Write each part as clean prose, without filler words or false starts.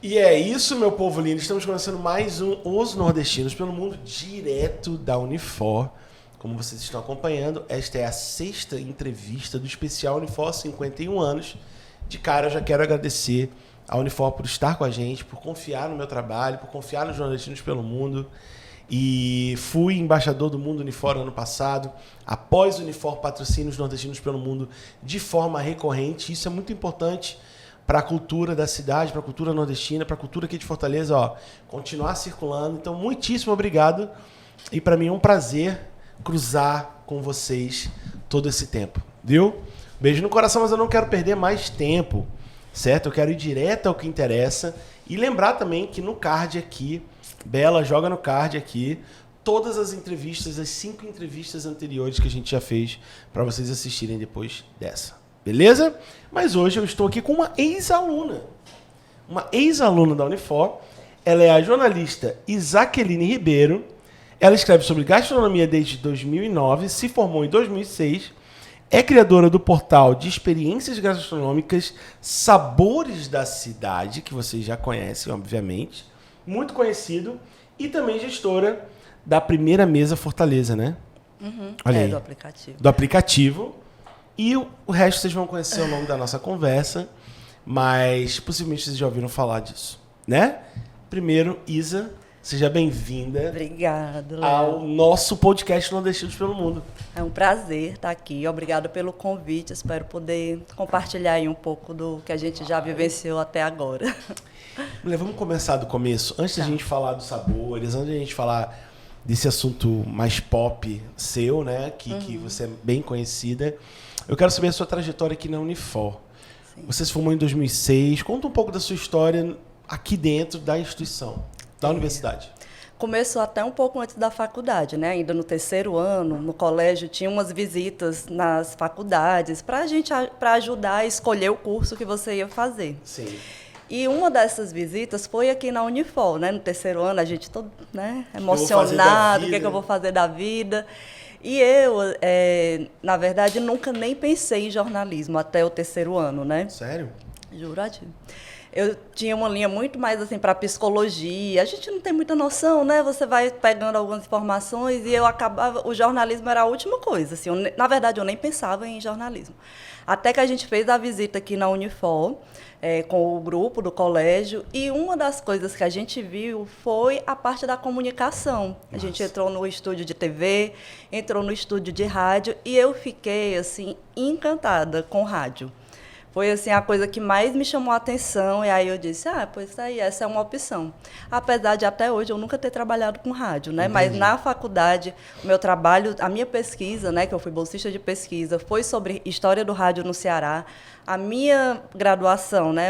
E é isso, meu povo lindo. Estamos começando mais um Os Nordestinos pelo Mundo, direto da Unifor. Como vocês estão acompanhando, esta é a 6ª entrevista do especial Unifor 51 anos. De cara, eu já quero agradecer a Unifor por estar com a gente, por confiar no meu trabalho, por confiar nos Nordestinos pelo Mundo. E fui embaixador do Mundo Unifor ano passado. Após o Unifor, patrocínio os Nordestinos pelo Mundo de forma recorrente. Isso é muito importante para a cultura da cidade, para a cultura nordestina, para a cultura aqui de Fortaleza, ó, continuar circulando. Então, muitíssimo obrigado. E para mim é um prazer cruzar com vocês todo esse tempo, viu? Beijo no coração, mas eu não quero perder mais tempo, certo? Eu quero ir direto ao que interessa e lembrar também que no card aqui, Bela joga no card aqui, todas as entrevistas, as 5 entrevistas anteriores que a gente já fez para vocês assistirem depois dessa. Beleza? Mas hoje eu estou aqui com uma ex-aluna. Uma ex-aluna da Unifor. Ela é a jornalista Isaqueline Ribeiro. Ela escreve sobre gastronomia desde 2009, se formou em 2006, é criadora do portal de experiências gastronômicas Sabores da Cidade, que vocês já conhecem, obviamente. Muito conhecido. E também gestora da Primeira Mesa Fortaleza, né? Uhum. Olha aí. Do aplicativo. Do aplicativo. E o resto vocês vão conhecer ao longo da nossa conversa, mas possivelmente vocês já ouviram falar disso, né? Primeiro, Isa, seja bem-vinda. Obrigada, Léo. Ao nosso podcast Nordestinos pelo Mundo. É um prazer estar aqui. Obrigada pelo convite. Espero poder compartilhar aí um pouco do que a gente já vivenciou até agora. Vamos começar do começo. Antes da gente falar dos sabores, antes da gente falar desse assunto mais pop seu, né? Que você é bem conhecida. Eu quero saber a sua trajetória aqui na Unifor. Sim. Você se formou em 2006. Conta um pouco da sua história aqui dentro da instituição, da universidade. Começou até um pouco antes da faculdade, né? Ainda no 3º ano, no colégio, tinha umas visitas nas faculdades para ajudar a escolher o curso que você ia fazer. Sim. E uma dessas visitas foi aqui na Unifor, né? No 3º ano, a gente todo, né, emocionado, o que eu vou fazer da vida. E eu, na verdade, nunca nem pensei em jornalismo até o 3º ano, né? Sério? Juradinho. Eu tinha uma linha muito mais assim para psicologia. A gente não tem muita noção, né? Você vai pegando algumas informações e eu acabava. O jornalismo era a última coisa. Assim, na verdade, eu nem pensava em jornalismo. Até que a gente fez a visita aqui na Unifor, com o grupo do colégio, e uma das coisas que a gente viu foi a parte da comunicação. Nossa. A gente entrou no estúdio de TV, entrou no estúdio de rádio, e eu fiquei assim encantada com rádio. Foi assim, a coisa que mais me chamou a atenção, e aí eu disse, pois aí, essa é uma opção. Apesar de até hoje eu nunca ter trabalhado com rádio, né? Mas na faculdade, o meu trabalho, a minha pesquisa, né, que eu fui bolsista de pesquisa, foi sobre história do rádio no Ceará. A minha graduação, né,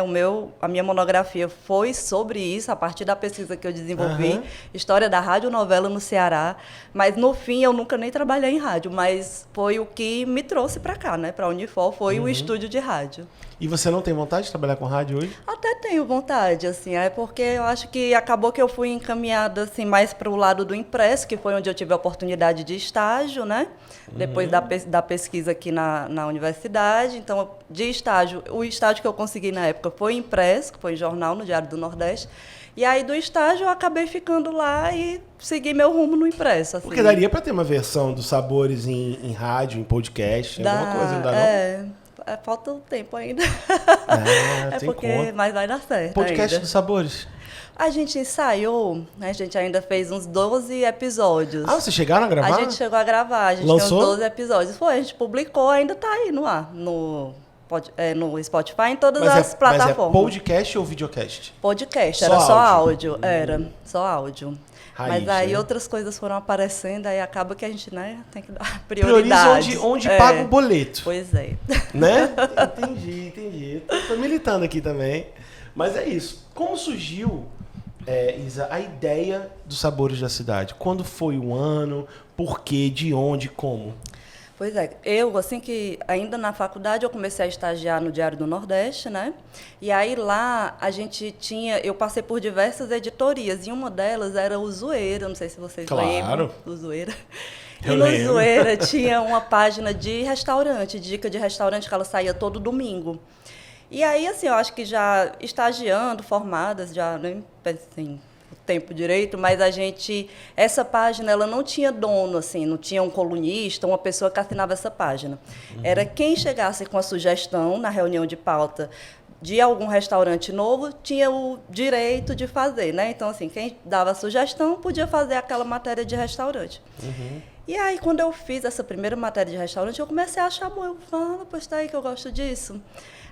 a minha monografia foi sobre isso, a partir da pesquisa que eu desenvolvi, história da radionovela no Ceará. Mas, no fim, eu nunca nem trabalhei em rádio, mas foi o que me trouxe para cá, né, para a Unifor, foi o estúdio de rádio. E você não tem vontade de trabalhar com rádio hoje? Até tenho vontade, assim, porque eu acho que acabou que eu fui encaminhada assim, mais para o lado do impresso, que foi onde eu tive a oportunidade de estágio, né? Depois da pesquisa aqui na universidade. Então, de estágio, o estágio que eu consegui na época foi impresso, que foi em jornal, no Diário do Nordeste. E aí, do estágio, eu acabei ficando lá e segui meu rumo no impresso. Assim. Porque daria para ter uma versão dos sabores em rádio, em podcast, alguma coisa, não dá não? Falta um tempo ainda. Tem porque, conta. Mas vai dar certo. Podcast ainda. dos sabores. A gente ensaiou, né? A gente ainda fez uns 12 episódios. Vocês chegaram a gravar? A gente chegou a gravar, a gente Lançou? tem uns 12 episódios. A gente publicou, ainda está aí no ar, no Spotify, em todas as plataformas. Mas é podcast ou videocast? Podcast, era só áudio. Era só áudio. Raiz, mas aí né? outras coisas foram aparecendo, aí acaba que a gente, né, tem que dar prioridade. Prioriza onde paga o boleto. Pois é. Né? Entendi. Tô militando aqui também. Mas é isso. Como surgiu, Isa, a ideia dos Sabores da Cidade? Quando foi o ano? Por quê? De onde? Como? Pois é, eu, assim que ainda na faculdade, eu comecei a estagiar no Diário do Nordeste, né? E aí lá a gente eu passei por diversas editorias, e uma delas era o Zoeira, não sei se vocês lembram. O Zoeira. E no Zoeira tinha uma página de restaurante, dica de restaurante, que ela saía todo domingo. E aí, assim, eu acho que já estagiando, formadas, já nem pensei o tempo direito, mas essa página, ela não tinha dono, assim, não tinha um colunista, uma pessoa que assinava essa página. Era quem chegasse com a sugestão na reunião de pauta de algum restaurante novo, tinha o direito de fazer, né? Então, assim, quem dava a sugestão podia fazer aquela matéria de restaurante. E aí, quando eu fiz essa primeira matéria de restaurante, eu comecei a achar bom. Eu falo, pois tá aí que eu gosto disso.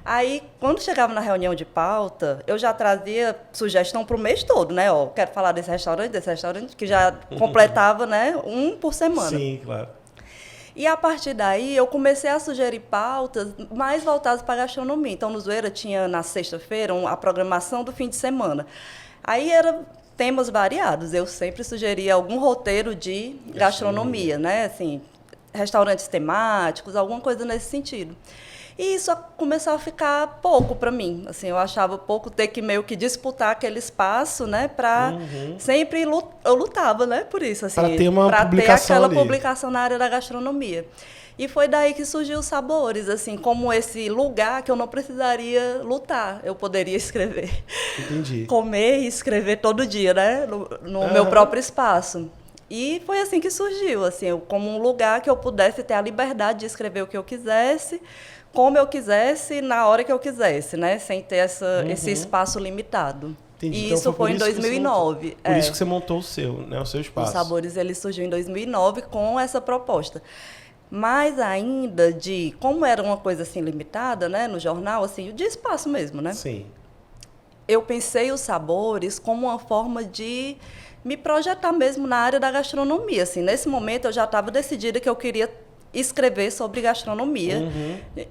Aí, quando chegava na reunião de pauta, eu já trazia sugestão para o mês todo, né? Ó, quero falar desse restaurante, que já completava, né, um por semana. Sim, claro. E a partir daí, eu comecei a sugerir pautas mais voltadas para a gastronomia. Então, no Zoeira tinha, na sexta-feira, a programação do fim de semana. Aí, era temas variados. Eu sempre sugeria algum roteiro de gastronomia, né? Assim, restaurantes temáticos, alguma coisa nesse sentido. E isso começou a ficar pouco para mim. Assim, eu achava pouco ter que meio que disputar aquele espaço, né? Para sempre eu lutava, né? Por isso, assim, para ter uma pra publicação ter aquela ali. publicação na área da gastronomia. E foi daí que surgiu os Sabores, assim, como esse lugar que eu não precisaria lutar, eu poderia escrever. Entendi. Comer e escrever todo dia, né? No meu próprio espaço. E foi assim que surgiu, assim, como um lugar que eu pudesse ter a liberdade de escrever o que eu quisesse, como eu quisesse, na hora que eu quisesse, né? Sem ter esse espaço limitado. Entendi. E Então, isso foi em 2009. Por isso que você montou o seu, né? O seu espaço. Os Sabores, ele surgiu em 2009 com essa proposta. Mas ainda como era uma coisa assim limitada, né? No jornal, assim, de espaço mesmo, né? Sim. Eu pensei os Sabores como uma forma de me projetar mesmo na área da gastronomia. Assim, nesse momento, eu já estava decidida que eu queria escrever sobre gastronomia.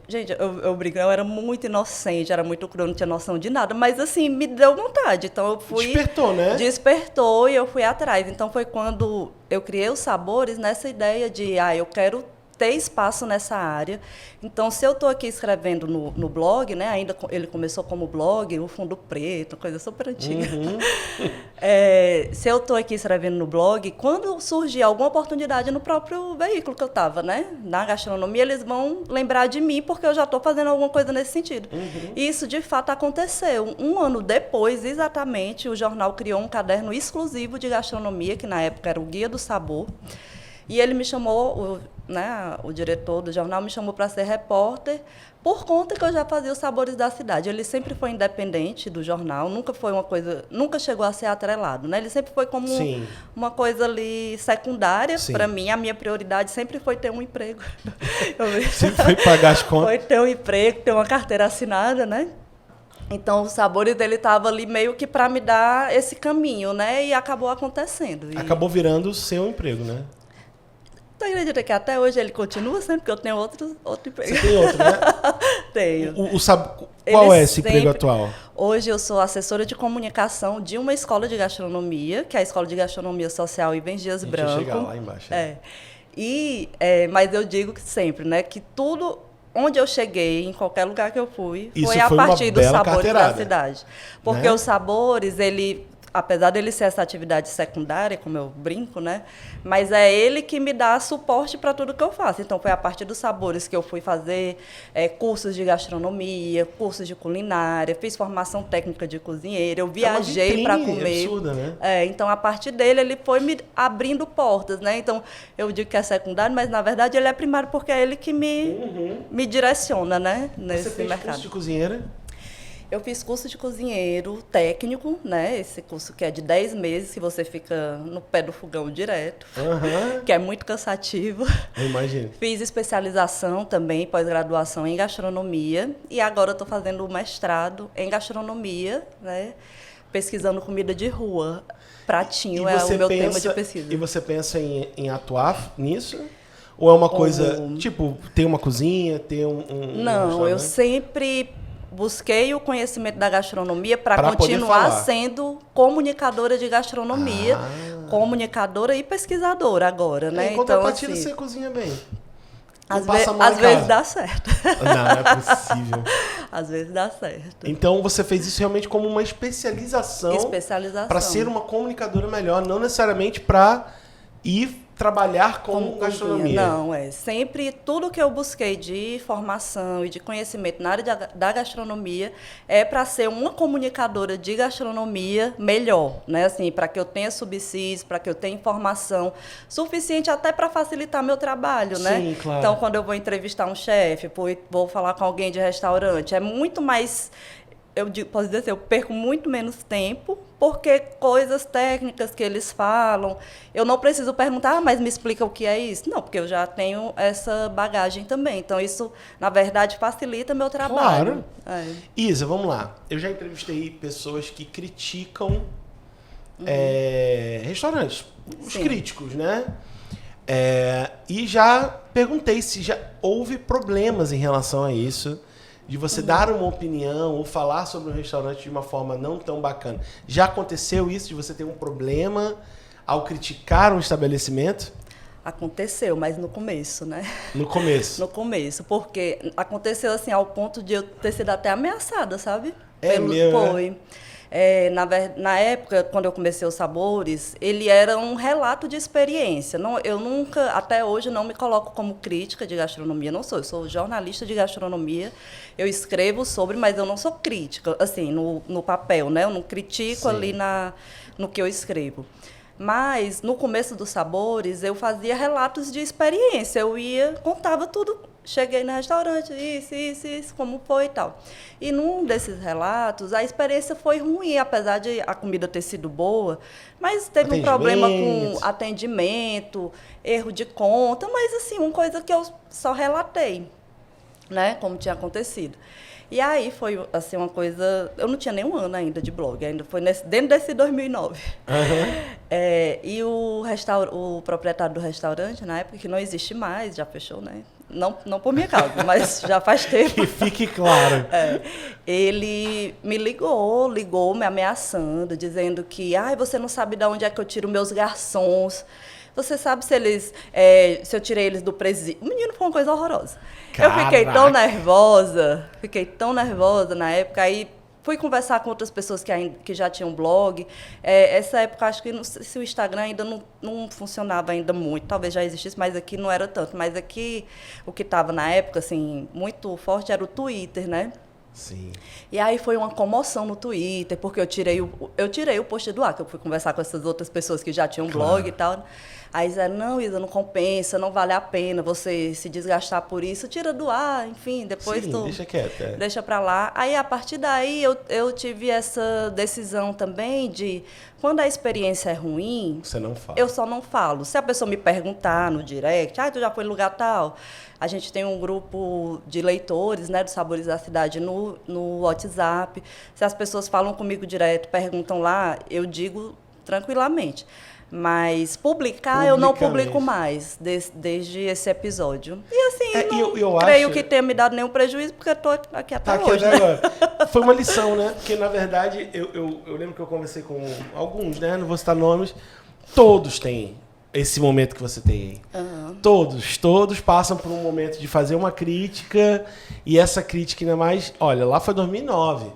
Gente, eu brinco, eu era muito inocente, era muito crua, não tinha noção de nada, mas assim, me deu vontade. Então eu fui... Despertou, né? Despertou e eu fui atrás. Então foi quando eu criei os Sabores nessa ideia de, eu quero ter espaço nessa área. Então, se eu estou aqui escrevendo no blog, né, ainda ele começou como blog, o fundo preto, coisa super antiga. Se eu estou aqui escrevendo no blog, quando surgir alguma oportunidade no próprio veículo que eu estava, né, na gastronomia, eles vão lembrar de mim, porque eu já estou fazendo alguma coisa nesse sentido. E isso, de fato, aconteceu. Um ano depois, exatamente, o jornal criou um caderno exclusivo de gastronomia, que na época era o Guia do Sabor. E ele me chamou, o diretor do jornal me chamou para ser repórter, por conta que eu já fazia os Sabores da cidade. Ele sempre foi independente do jornal, nunca chegou a ser atrelado, né? Ele sempre foi como uma coisa ali secundária. Para mim, a minha prioridade sempre foi ter um emprego. Sempre foi pagar as contas. Foi ter um emprego, ter uma carteira assinada, né? Então, os Sabores dele estava ali meio que para me dar esse caminho, né? E acabou acontecendo. Acabou virando o seu emprego, né? Tu acredita que até hoje ele continua sendo, porque eu tenho outro emprego. Você tem outro, né? Tenho. Qual é esse emprego atual? Hoje eu sou assessora de comunicação de uma escola de gastronomia, que é a Escola de Gastronomia Social Ivens Dias Branco. Deixa eu chegar lá embaixo. Mas eu digo que sempre, né, que tudo onde eu cheguei, em qualquer lugar que eu fui, foi a foi partir dos Sabores carteirada, da cidade. Porque, né? Os Sabores, apesar dele ser essa atividade secundária, como eu brinco, né? Mas é ele que me dá suporte para tudo que eu faço. Então, foi a partir dos Sabores que eu fui fazer cursos de gastronomia, cursos de culinária, fiz formação técnica de cozinheira, eu viajei para comer. Absurda, né? Então, a partir dele, ele foi me abrindo portas, né? Então, eu digo que é secundário, mas, na verdade, ele é primário porque é ele que me direciona, né? Nesse Você fez mercado. curso de cozinheira? Eu fiz curso de cozinheiro técnico, né? Esse curso que é de 10 meses, que você fica no pé do fogão direto, que é muito cansativo. Eu imagino. Fiz especialização também, pós-graduação em gastronomia, e agora estou fazendo o mestrado em gastronomia, né? Pesquisando comida de rua. Pratinho é o meu tema de pesquisa. E você pensa em atuar nisso? Ou é uma coisa, tipo, ter uma cozinha, ter Não, eu sempre busquei o conhecimento da gastronomia para continuar sendo comunicadora de gastronomia, comunicadora e pesquisadora agora, né? Em contrapartida, você cozinha bem. Às vezes dá certo. Não é possível. Às vezes dá certo. Então, você fez isso realmente como uma especialização. Para ser uma comunicadora melhor, não necessariamente para ir trabalhar com gastronomia. Não, sempre tudo que eu busquei de formação e de conhecimento na área da gastronomia é para ser uma comunicadora de gastronomia melhor, né? Assim, para que eu tenha subsídios, para que eu tenha informação suficiente até para facilitar meu trabalho, né? Sim, claro. Então, quando eu vou entrevistar um chefe, vou falar com alguém de restaurante, é muito mais... posso dizer assim, eu perco muito menos tempo, porque coisas técnicas que eles falam, eu não preciso perguntar, mas me explica o que é isso? Não, porque eu já tenho essa bagagem também. Então, isso, na verdade, facilita meu trabalho. Claro. Isa, vamos lá. Eu já entrevistei pessoas que criticam restaurantes, os críticos, né? E já perguntei se já houve problemas em relação a isso, de você dar uma opinião ou falar sobre um restaurante de uma forma não tão bacana. Já aconteceu isso, de você ter um problema ao criticar um estabelecimento? Aconteceu, mas no começo, né? No começo? No começo, porque aconteceu assim ao ponto de eu ter sido até ameaçada, sabe? Mesmo? Foi. Na época, quando eu comecei os Sabores, ele era um relato de experiência. Eu nunca, até hoje, não me coloco como crítica de gastronomia. Não sou, eu sou jornalista de gastronomia. Eu escrevo sobre, mas eu não sou crítica, assim, no papel, né? Eu não critico ali no que eu escrevo. Mas, no começo dos Sabores, eu fazia relatos de experiência. Eu contava tudo. Cheguei no restaurante, isso, como foi e tal. E num desses relatos, a experiência foi ruim, apesar de a comida ter sido boa, mas teve um problema com atendimento, erro de conta, mas assim, uma coisa que eu só relatei, né, como tinha acontecido. E aí foi assim uma coisa, eu não tinha nem um ano ainda de blog, ainda foi dentro desse 2009. E o proprietário do restaurante, na época, que não existe mais, já fechou, né? Não por minha causa, mas já faz tempo. Que fique claro. Ele me ligou me ameaçando, dizendo que você não sabe de onde é que eu tiro meus garçons. Você sabe se eu tirei eles do presídio. O menino foi uma coisa horrorosa. Caraca. Eu fiquei tão nervosa na época. Aí fui conversar com outras pessoas que já tinham blog. Essa época, acho que não sei se o Instagram ainda não funcionava ainda muito. Talvez já existisse, mas aqui não era tanto. Mas aqui, o que estava na época, assim, muito forte era o Twitter, né? Sim. E aí foi uma comoção no Twitter, porque eu tirei o post do ar, que eu fui conversar com essas outras pessoas que já tinham blog e tal. Aí disseram, não, Isa, não compensa, não vale a pena você se desgastar por isso, tira do ar, enfim, depois deixa quieto. Deixa pra lá. Aí, a partir daí, eu tive essa decisão também de, quando a experiência é ruim... Você não fala. Eu só não falo. Se a pessoa me perguntar no direct, tu já foi em lugar tal? A gente tem um grupo de leitores, né, dos Sabores da Cidade no WhatsApp. Se as pessoas falam comigo direto, perguntam lá, eu digo tranquilamente. Mas publicar, eu não publico mais, desde esse episódio. E assim, não creio que tenha me dado nenhum prejuízo, porque eu estou aqui até hoje. Né? Agora. Foi uma lição, né? Porque, na verdade, eu lembro que eu conversei com alguns, né? Não vou citar nomes. Todos têm esse momento que você tem aí. Uhum. Todos passam por um momento de fazer uma crítica, e essa crítica ainda mais... Olha, lá foi 2009.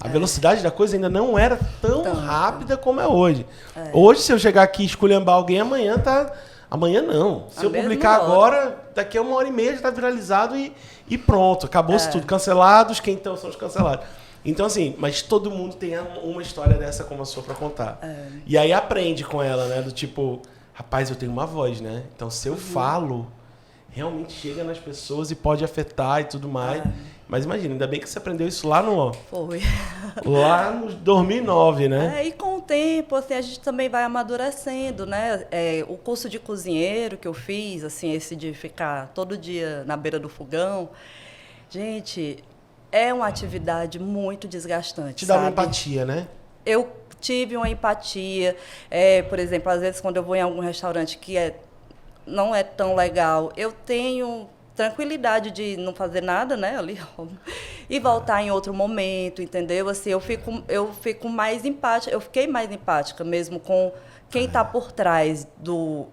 A velocidade da coisa ainda não era tão rápida como é hoje. Hoje, se eu chegar aqui e esculhambar alguém, amanhã tá... Amanhã não. Se eu publicar agora, daqui a 1h30 já tá viralizado e pronto. Acabou-se tudo. Cancelados, quem então são os cancelados? Então, assim, mas todo mundo tem uma história dessa como a sua pra contar. E aí aprende com ela, né? Do tipo, rapaz, eu tenho uma voz, né? Então, se eu falo, realmente chega nas pessoas e pode afetar e tudo mais. Mas imagina, ainda bem que você aprendeu isso lá no 2009, né? E com o tempo, assim, a gente também vai amadurecendo, né? O curso de cozinheiro que eu fiz, assim, esse de ficar todo dia na beira do fogão, gente, é uma atividade muito desgastante. Te dá uma empatia, né? Eu tive uma empatia. Por exemplo, às vezes quando eu vou em algum restaurante que não é tão legal, eu tenho tranquilidade de não fazer nada, né, ali, e voltar em outro momento, entendeu? Assim, eu fico mais empática, eu fiquei mais empática mesmo com quem está por trás do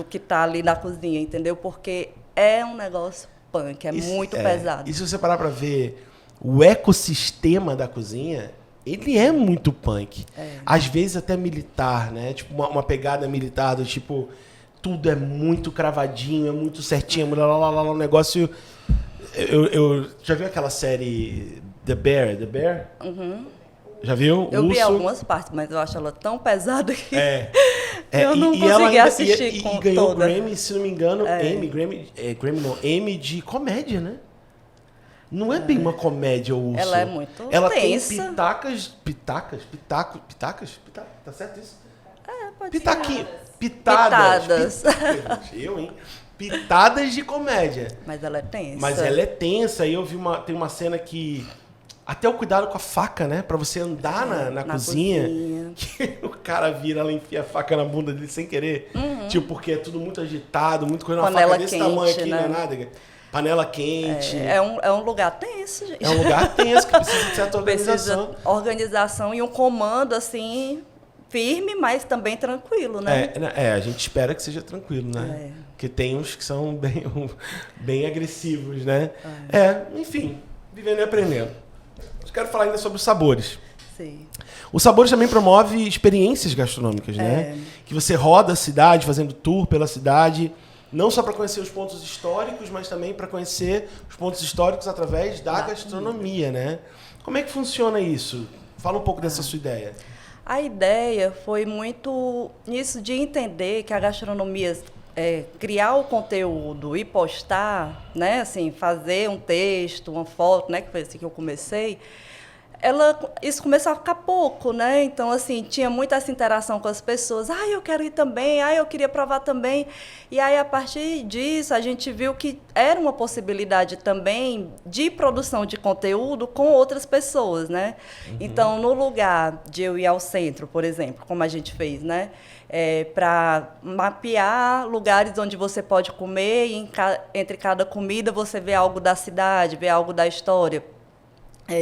que está ali na cozinha, entendeu? Porque é um negócio punk, muito pesado. E se você parar para ver o ecossistema da cozinha, ele é muito punk. Às vezes até militar, né? Tipo, uma pegada militar do tipo... tudo é muito cravadinho, é muito certinho, um negócio... Eu já viu aquela série The Bear? Uhum. Já viu? Eu vi algumas partes, mas eu acho ela tão pesada que eu não consegui assistir e ganhou toda. Grammy, se não me engano, Emmy de comédia, né? Não é bem uma comédia, o Urso. Ela é muito Ela tensa. tem pitacas, tá certo isso? Pode Pitaquinho, ser. pitadas. Eu, hein? Pitadas de comédia. Mas ela é tensa. Mas ela é tensa e eu vi tem uma cena que... Até o cuidado com a faca, né? Pra você andar na cozinha. Que o cara vira, ela enfia a faca na bunda dele sem querer. Tipo, porque é tudo muito agitado, muito coisa. Uma faca desse tamanho aqui, né? Não é nada. Panela quente. É um lugar tenso, gente. É um lugar tenso que precisa de certa organização. Precisa organização e um comando, assim, firme, mas também tranquilo, né? A gente espera que seja tranquilo, né? Porque tem uns que são bem agressivos, né? Enfim, vivendo e aprendendo. Eu quero falar ainda sobre os sabores. Sim. O Sabores também promove experiências gastronômicas, né? Que você roda a cidade, fazendo tour pela cidade, não só para conhecer os pontos históricos, mas também para conhecer os pontos históricos através da gastronomia, né? Como é que funciona isso? Fala um pouco dessa sua ideia. A ideia foi muito nisso de entender que a gastronomia... criar o conteúdo e postar, né, assim, fazer um texto, uma foto, né, que foi assim que eu comecei, isso começou a ficar pouco, né? Então, assim, tinha muita essa interação com as pessoas. Eu quero ir também. Eu queria provar também. E aí, a partir disso, a gente viu que era uma possibilidade também de produção de conteúdo com outras pessoas, né? Então, no lugar de eu ir ao centro, por exemplo, como a gente fez, né? Para mapear lugares onde você pode comer e entre cada comida você vê algo da cidade, vê algo da história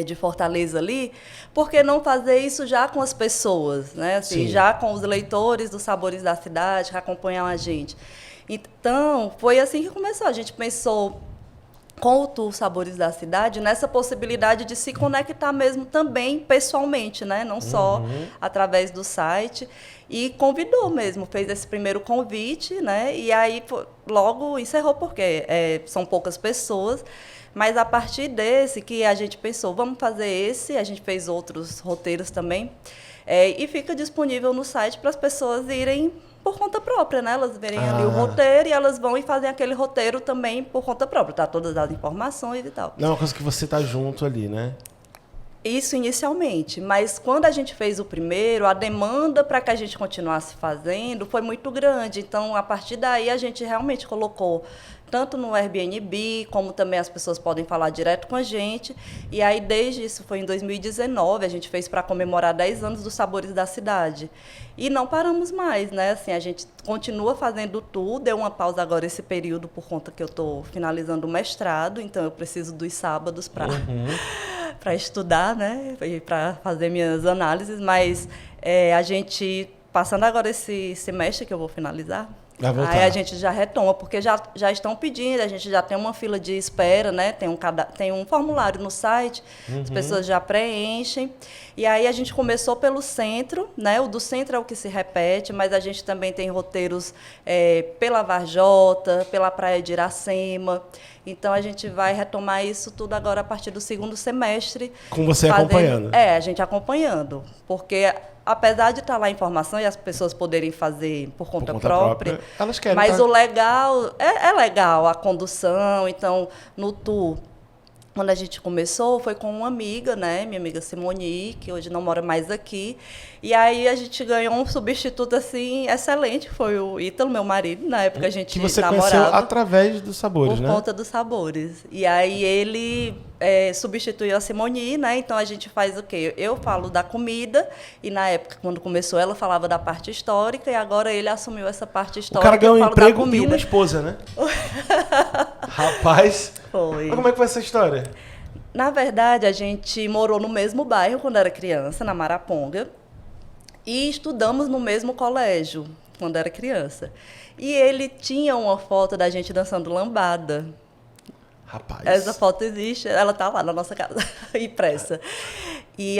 de Fortaleza ali, por que não fazer isso já com as pessoas, né? Assim, já com os leitores dos Sabores da Cidade que acompanham a gente. Então, foi assim que começou. A gente pensou com o Tour Sabores da Cidade nessa possibilidade de se conectar mesmo também pessoalmente, né? Não só através do site. E convidou mesmo, fez esse primeiro convite, né? E aí logo encerrou, porque são poucas pessoas. Mas a partir desse que a gente pensou, vamos fazer esse, a gente fez outros roteiros também, e fica disponível no site para as pessoas irem por conta própria, né? Elas verem ali o roteiro e elas vão e fazem aquele roteiro também por conta própria, tá? Todas as informações e tal. Não é uma coisa que você tá junto ali, né? Isso inicialmente, mas quando a gente fez o primeiro, a demanda para que a gente continuasse fazendo foi muito grande. Então, a partir daí, a gente realmente colocou tanto no Airbnb, como também as pessoas podem falar direto com a gente. E aí, desde isso, foi em 2019, a gente fez para comemorar 10 anos dos Sabores da Cidade. E não paramos mais, né? Assim, a gente continua fazendo tudo, deu uma pausa agora esse período por conta que eu estou finalizando o mestrado, então eu preciso dos sábados para estudar, né? E para fazer minhas análises, mas a gente, passando agora esse semestre que eu vou finalizar, aí a gente já retoma, porque já estão pedindo, a gente já tem uma fila de espera, né? Tem um formulário no site, as pessoas já preenchem. E aí a gente começou pelo centro, né? O do centro é o que se repete, mas a gente também tem roteiros pela Varjota, pela Praia de Iracema. Então a gente vai retomar isso tudo agora a partir do segundo semestre. Com você acompanhando? A gente acompanhando, porque apesar de estar lá a informação e as pessoas poderem fazer por conta própria, elas querem. Mas o legal é legal a condução. Então, no tour, quando a gente começou, foi com uma amiga, né? Minha amiga Simone, que hoje não mora mais aqui. E aí a gente ganhou um substituto assim excelente, foi o Ítalo, meu marido, na época a gente namorava. Que você conheceu através dos Sabores, né? Por conta dos Sabores. E aí ele substituiu a Simone, né? Então a gente faz o quê? Eu falo da comida, e na época, quando começou, ela falava da parte histórica, e agora ele assumiu essa parte histórica. O cara ganhou um emprego e uma esposa, né? Rapaz. Foi. Mas como é que foi essa história? Na verdade, a gente morou no mesmo bairro quando era criança, na Maraponga, e estudamos no mesmo colégio quando era criança. E ele tinha uma foto da gente dançando lambada. Rapaz. Essa foto existe, ela está lá na nossa casa, impressa. E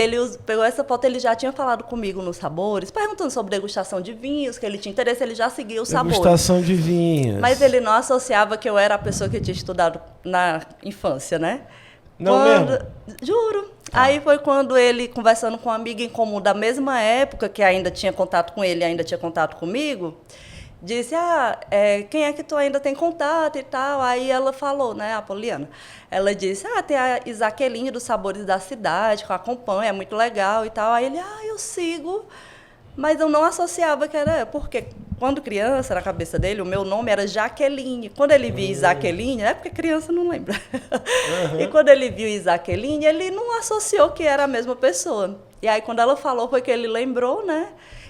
ele pegou essa foto, ele já tinha falado comigo nos Sabores, perguntando sobre degustação de vinhos, que ele tinha interesse, ele já seguia os Sabores. Degustação de vinhos. Mas ele não associava que eu era a pessoa que tinha estudado na infância, né? Não mesmo? Juro. Aí foi quando ele, conversando com uma amiga em comum da mesma época, que ainda tinha contato com ele, ainda tinha contato comigo, disse, quem é que tu ainda tem contato e tal? Aí ela falou, né, a Poliana, ela disse, tem a Isaqueline dos Sabores da Cidade, que eu acompanho, é muito legal e tal. Aí ele, eu sigo, mas eu não associava que era, porque quando criança, na cabeça dele, o meu nome era Jaqueline. Quando ele viu Isaqueline, porque criança não lembra. E quando ele viu Isaqueline, ele não associou que era a mesma pessoa. E aí, quando ela falou, foi que ele lembrou, né?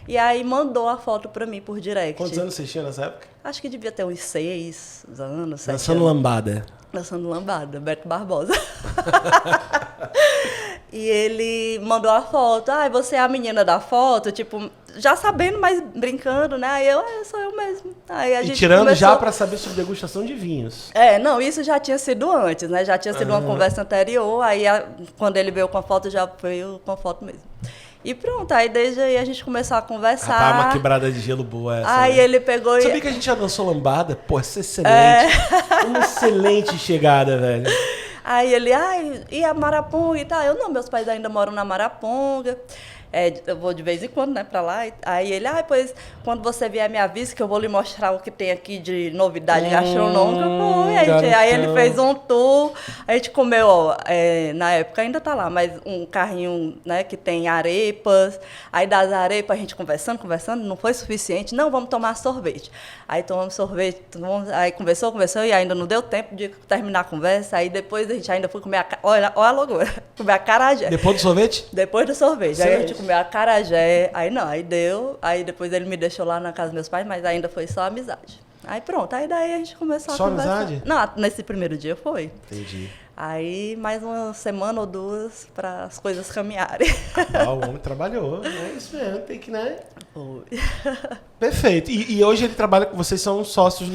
E aí mandou a foto pra mim por direct. Quantos anos você tinha nessa época? Acho que devia ter uns 6 anos, 7 Dançando anos. lambada. Dançando lambada, Beto Barbosa. E ele mandou a foto. Você é a menina da foto? Tipo, já sabendo, mas brincando, né? Aí eu, sou eu mesmo. Aí a gente tirando começou... já pra saber sobre degustação de vinhos. Não, isso já tinha sido antes, né? Já tinha sido uma conversa anterior. Aí, quando ele veio com a foto, já veio com a foto mesmo. E pronto, aí desde aí a gente começou a conversar. Rapaz, uma quebrada de gelo boa essa. Aí, né? Ele pegou Sabia que a gente já dançou lambada? Pô, isso é excelente. Uma excelente chegada, velho. Aí ele, e a Maraponga e tal? Eu, não, meus pais ainda moram na Maraponga. Eu vou de vez em quando, né, pra lá. Aí ele, pois, quando você vier, me avisa que eu vou lhe mostrar o que tem aqui de novidade gastronômica. Aí ele fez um tour, a gente comeu, na época ainda tá lá, mas um carrinho, né, que tem arepas. Aí das arepas, a gente conversando, não foi suficiente. Não, vamos tomar sorvete. Aí tomamos sorvete, aí conversou, e ainda não deu tempo de terminar a conversa. Aí depois a gente ainda foi comer olha a loucura, comer acarajé. Depois do sorvete? Depois do sorvete. Certo. Aí a gente comeu acarajé, aí deu. Aí depois ele me deixou lá na casa dos meus pais, mas ainda foi só amizade. Aí pronto, aí daí a gente começou só a conversar. Amizade? Não, nesse primeiro dia foi. Entendi. Aí mais uma semana ou duas para as coisas caminharem. O homem trabalhou, é isso mesmo, tem que, né? Foi. Perfeito. E hoje ele trabalha com vocês, são sócios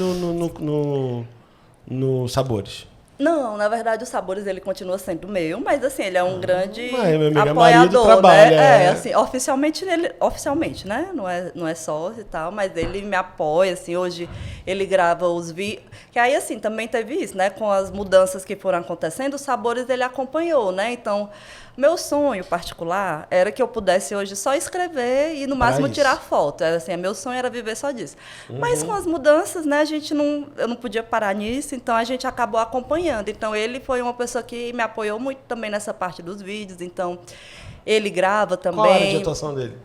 no Sabores? Não, na verdade, os Sabores ele continua sendo meu, mas assim, ele é um grande meu amigo, apoiador, trabalha, né? Assim, oficialmente, né? Não é sócio e tal, mas ele me apoia, assim, hoje ele grava os vídeos. Que aí, assim, também teve isso, né? Com as mudanças que foram acontecendo, os Sabores ele acompanhou, né? Então, meu sonho particular era que eu pudesse hoje só escrever e, no máximo, tirar foto. Era assim, meu sonho era viver só disso. Mas com as mudanças, né, eu não podia parar nisso, então a gente acabou acompanhando. Então, ele foi uma pessoa que me apoiou muito também nessa parte dos vídeos. Então, ele grava também. Qual a área de atuação dele?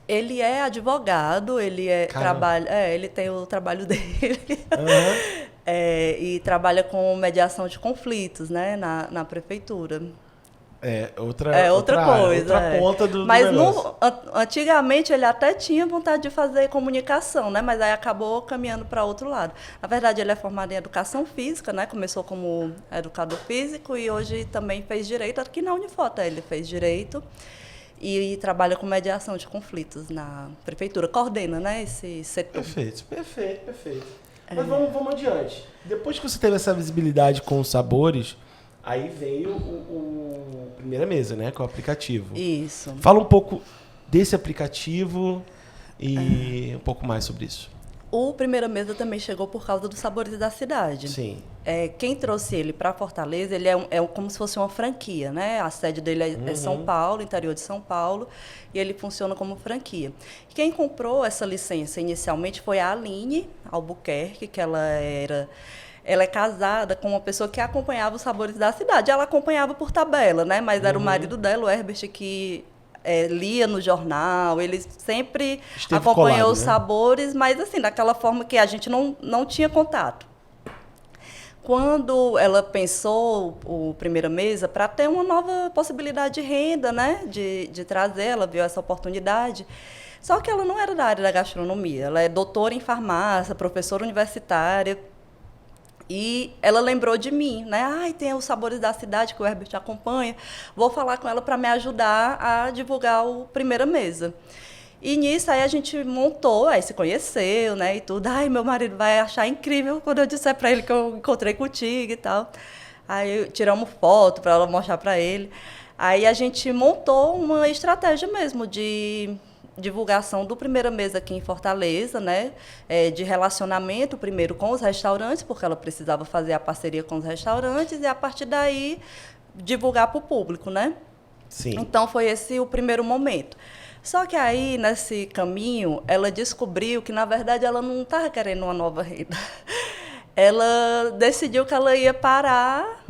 Ele é advogado, ele ele tem o trabalho dele. E trabalha com mediação de conflitos, né, na prefeitura. Outra coisa. Outra ponta do Mas negócio. Antigamente ele até tinha vontade de fazer comunicação, né? Mas aí acabou caminhando para outro lado. Na verdade, ele é formado em educação física, né? Começou como educador físico e hoje também fez direito. Aqui na Unifota ele fez direito e trabalha com mediação de conflitos na prefeitura. Coordena, né, esse setor. Perfeito. Mas vamos adiante. Depois que você teve essa visibilidade com os Sabores, aí veio o Primeira Mesa, né? Com o aplicativo. Isso. Fala um pouco desse aplicativo e um pouco mais sobre isso. O Primeira Mesa também chegou por causa dos Sabores da Cidade. Sim. Quem trouxe ele para Fortaleza, ele é como se fosse uma franquia, né? A sede dele é São Paulo, interior de São Paulo, e ele funciona como franquia. Quem comprou essa licença inicialmente foi a Aline Albuquerque, que ela é casada com uma pessoa que acompanhava os Sabores da Cidade. Ela acompanhava por tabela, né? Mas era o marido dela, o Herbert, que lia no jornal. Ele sempre acompanhou os Sabores, mas assim, daquela forma que a gente não tinha contato. Quando ela pensou o Primeira Mesa para ter uma nova possibilidade de renda, né? De trazer, ela viu essa oportunidade. Só que ela não era da área da gastronomia. Ela é doutora em farmácia, professora universitária. E ela lembrou de mim, né? Tem os Sabores da Cidade que o Herbert acompanha. Vou falar com ela para me ajudar a divulgar o Primeira Mesa. E nisso aí a gente montou, aí se conheceu, né? E tudo. Meu marido vai achar incrível quando eu disser para ele que eu encontrei contigo e tal. Aí tiramos foto para ela mostrar para ele. Aí a gente montou uma estratégia mesmo de divulgação do Primeira Mesa aqui em Fortaleza, né? De relacionamento primeiro com os restaurantes, porque ela precisava fazer a parceria com os restaurantes e a partir daí divulgar para o público, né? Sim. Então foi esse o primeiro momento. Só que aí, nesse caminho, ela descobriu que, na verdade, ela não estava querendo uma nova renda. Ela decidiu que ela ia parar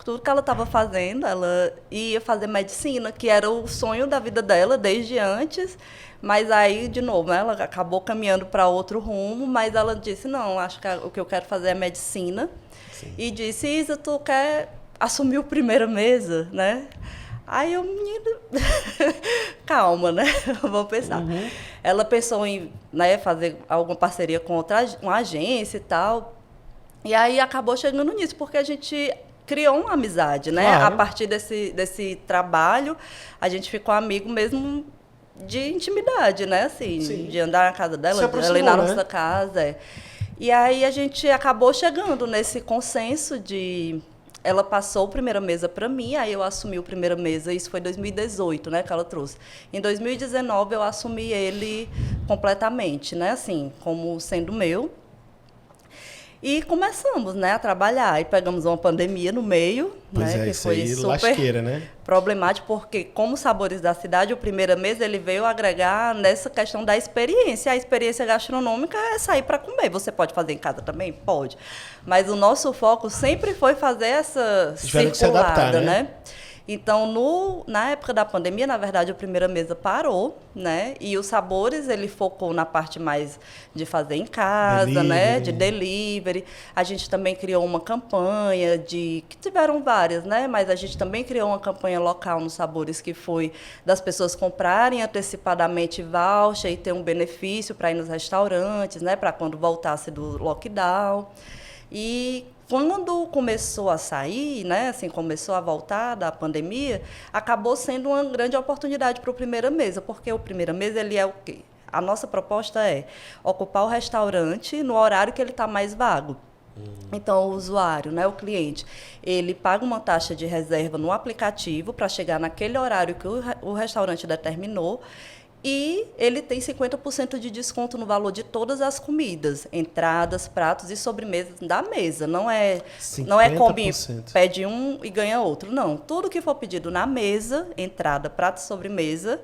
tudo que ela estava fazendo, ela ia fazer medicina, que era o sonho da vida dela desde antes, mas aí, de novo, né, ela acabou caminhando para outro rumo, mas ela disse, não, acho que o que eu quero fazer é medicina. Sim. E disse, Isa, tu quer assumir o Primeira Mesa, né? Aí eu, menina, calma, né? Vou pensar. Uhum. Ela pensou em, né, fazer alguma parceria com uma agência e tal, e aí acabou chegando nisso, porque a gente criou uma amizade, né? Claro. A partir desse trabalho, a gente ficou amigo mesmo de intimidade, né? Assim, sim. De andar na casa dela, ela ir na nossa casa. E aí a gente acabou chegando nesse consenso de... Ela passou o Primeira Mesa para mim, aí eu assumi o Primeira Mesa, isso foi em 2018, né, que ela trouxe. Em 2019 eu assumi ele completamente, né, assim, como sendo meu. E começamos, né, a trabalhar. E pegamos uma pandemia no meio, pois né, que foi super lasqueira, né? Problemático, porque como Sabores da Cidade, o Primeira Mesa, ele veio agregar nessa questão da experiência. A experiência gastronômica é sair para comer. Você pode fazer em casa também? Pode. Mas o nosso foco sempre foi fazer essa circulada, se adaptar, né? Então, na época da pandemia, na verdade, a Primeira Mesa parou, né? E os Sabores, ele focou na parte mais de fazer em casa, né? De delivery. A gente também criou uma campanha que tiveram várias, né? Mas a gente também criou uma campanha local nos Sabores, que foi das pessoas comprarem antecipadamente voucher e ter um benefício para ir nos restaurantes, né? Para quando voltasse do lockdown. E quando começou a sair, né, assim, começou a voltar da pandemia, acabou sendo uma grande oportunidade para o Primeira Mesa, porque o Primeira Mesa, ele é o quê? A nossa proposta é ocupar o restaurante no horário que ele está mais vago. Então, o usuário, né, o cliente, ele paga uma taxa de reserva no aplicativo para chegar naquele horário que o restaurante determinou. E ele tem 50% de desconto no valor de todas as comidas, entradas, pratos e sobremesas da mesa. Não é combi, pede um e ganha outro. Não, tudo que for pedido na mesa, entrada, prato e sobremesa,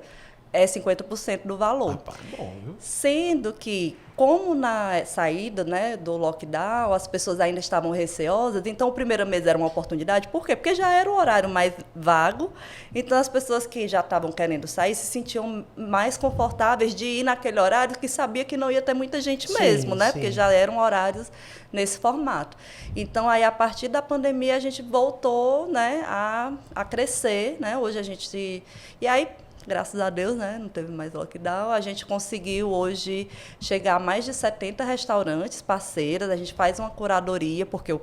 é 50% do valor. Rapaz, bom, viu? Sendo que, como na saída, né, do lockdown, as pessoas ainda estavam receosas, então o Primeira Mesa era uma oportunidade. Por quê? Porque já era o horário mais vago, então as pessoas que já estavam querendo sair se sentiam mais confortáveis de ir naquele horário que sabia que não ia ter muita gente mesmo, né? Sim. Porque já eram horários nesse formato. Então, aí, a partir da pandemia, a gente voltou, né, a crescer, né? Hoje a gente... E aí, graças a Deus, né, não teve mais lockdown, a gente conseguiu hoje chegar a mais de 70 restaurantes parceiras, a gente faz uma curadoria, porque o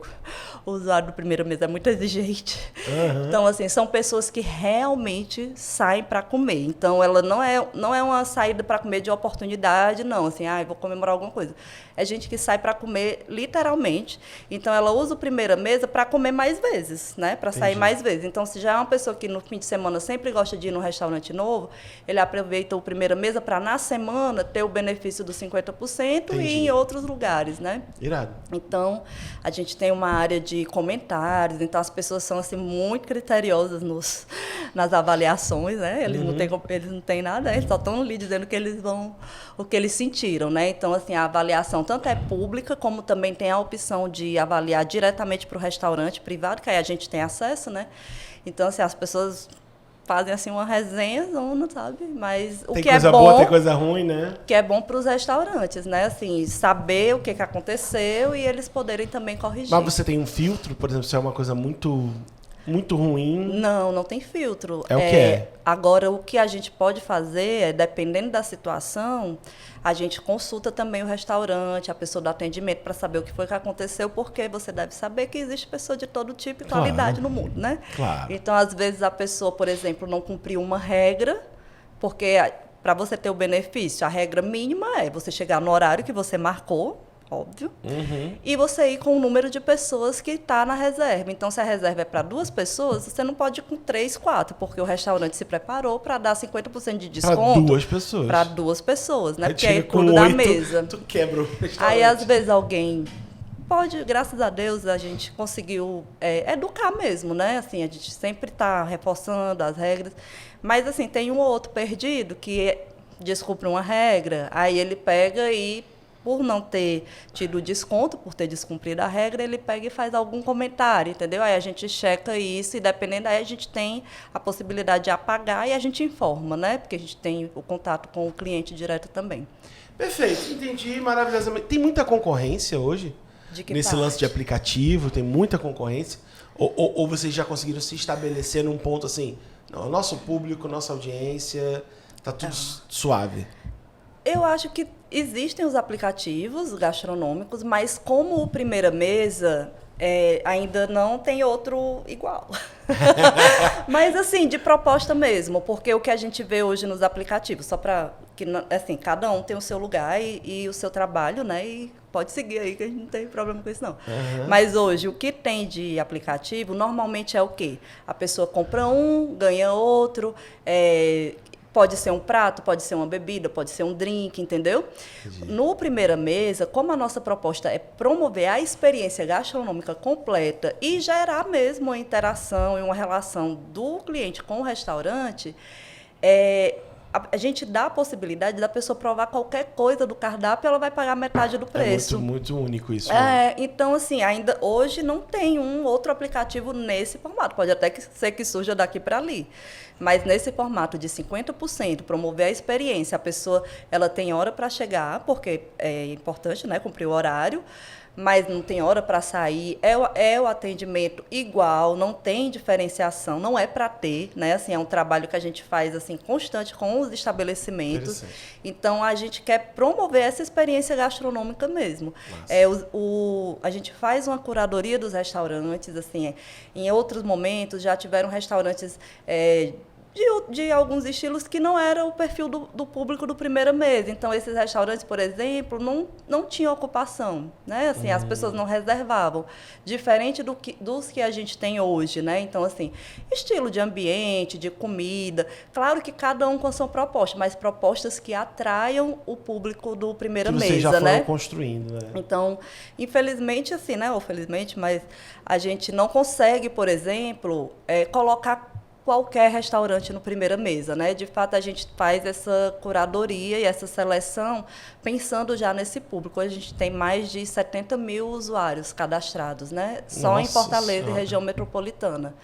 usuário do Primeira Mesa é muito exigente. Uhum. Então, assim, são pessoas que realmente saem para comer. Então, ela não é uma saída para comer de oportunidade, não, assim, vou comemorar alguma coisa. É gente que sai para comer literalmente. Então, ela usa o Primeira Mesa para comer mais vezes, né, para sair mais vezes. Então, se já é uma pessoa que no fim de semana sempre gosta de ir num restaurante novo, ele aproveita o Primeira Mesa para, na semana, ter o benefício dos 50% e ir em outros lugares, né? Irado. Então, a gente tem uma área de comentários, então as pessoas são assim, muito criteriosas nas avaliações, né? Eles não têm nada, eles só estão ali dizendo o que eles sentiram, né? Então, assim, a avaliação tanto é pública, como também tem a opção de avaliar diretamente para o restaurante privado, que aí a gente tem acesso, né? Então, assim, as pessoas fazem assim uma resenha, sabe? Mas o que é bom... Tem coisa boa, tem coisa ruim, né? Que é bom para os restaurantes, né? Assim, saber o que aconteceu e eles poderem também corrigir. Mas você tem um filtro, por exemplo, se é uma coisa muito ruim? Não tem filtro. É o que é? Agora, o que a gente pode fazer, dependendo da situação, a gente consulta também o restaurante, a pessoa do atendimento, para saber o que foi que aconteceu, porque você deve saber que existe pessoa de todo tipo e qualidade no mundo, né? Claro. Então, às vezes, a pessoa, por exemplo, não cumpriu uma regra, porque para você ter o benefício, a regra mínima é você chegar no horário que você marcou óbvio, e você ir com o número de pessoas que está na reserva. Então, se a reserva é para 2 pessoas, você não pode ir com 3, 4, porque o restaurante se preparou para dar 50% de desconto. Para 2 pessoas. Para 2 pessoas, né? Aí Porque aí com tudo da 8, mesa. Tu quebra o restaurante. Aí, às vezes, alguém pode, graças a Deus, a gente conseguiu educar mesmo, né? Assim, a gente sempre está reforçando as regras. Mas, assim, tem um ou outro perdido que descumpre uma regra, aí ele pega e, por não ter tido desconto, por ter descumprido a regra, ele pega e faz algum comentário, entendeu? Aí a gente checa isso e, dependendo, aí a gente tem a possibilidade de apagar e a gente informa, né? Porque a gente tem o contato com o cliente direto também. Perfeito, entendi maravilhosamente. Tem muita concorrência hoje? Nesse parte? lance de aplicativo, tem muita concorrência? Ou vocês já conseguiram se estabelecer num ponto assim, não, nosso público, nossa audiência, tá tudo suave? Eu acho que existem os aplicativos gastronômicos, mas como o Primeira Mesa ainda não tem outro igual. Mas, assim, de proposta mesmo, porque o que a gente vê hoje nos aplicativos, só para que, assim, cada um tem o seu lugar e o seu trabalho, né? E pode seguir aí, que a gente não tem problema com isso, não. Mas hoje, o que tem de aplicativo, normalmente é o quê? A pessoa compra um, ganha outro, pode ser um prato, pode ser uma bebida, pode ser um drink, entendeu? Entendi. No Primeira Mesa, como a nossa proposta é promover a experiência gastronômica completa e gerar mesmo uma interação e uma relação do cliente com o restaurante, a gente dá a possibilidade da pessoa provar qualquer coisa do cardápio, ela vai pagar metade do preço. É muito único isso. Né? Então, assim, ainda hoje não tem um outro aplicativo nesse formato. Pode até ser que surja daqui para ali. Mas nesse formato de 50%, promover a experiência, a pessoa ela tem hora para chegar, porque é importante, né, cumprir o horário, mas não tem hora para sair, é o atendimento igual, não tem diferenciação, não é para ter, né? Assim, é um trabalho que a gente faz assim constante com os estabelecimentos. Então, a gente quer promover essa experiência gastronômica mesmo. A gente faz uma curadoria dos restaurantes, assim, em outros momentos já tiveram restaurantes de alguns estilos que não era o perfil do público do Primeira Mesa. Então, esses restaurantes, por exemplo, não tinham ocupação, né? Assim, as pessoas não reservavam. Diferente dos que a gente tem hoje, né? Então, assim, estilo de ambiente, de comida. Claro que cada um com a sua proposta, mas propostas que atraiam o público do Primeira Mesa, vocês já foram né? construindo, né? Então, infelizmente, assim, né? Ou felizmente, mas a gente não consegue, por exemplo, colocar qualquer restaurante no Primeira Mesa, né? De fato, a gente faz essa curadoria e essa seleção pensando já nesse público. Hoje a gente tem mais de 70 mil usuários cadastrados, né? Só em Fortaleza e região metropolitana.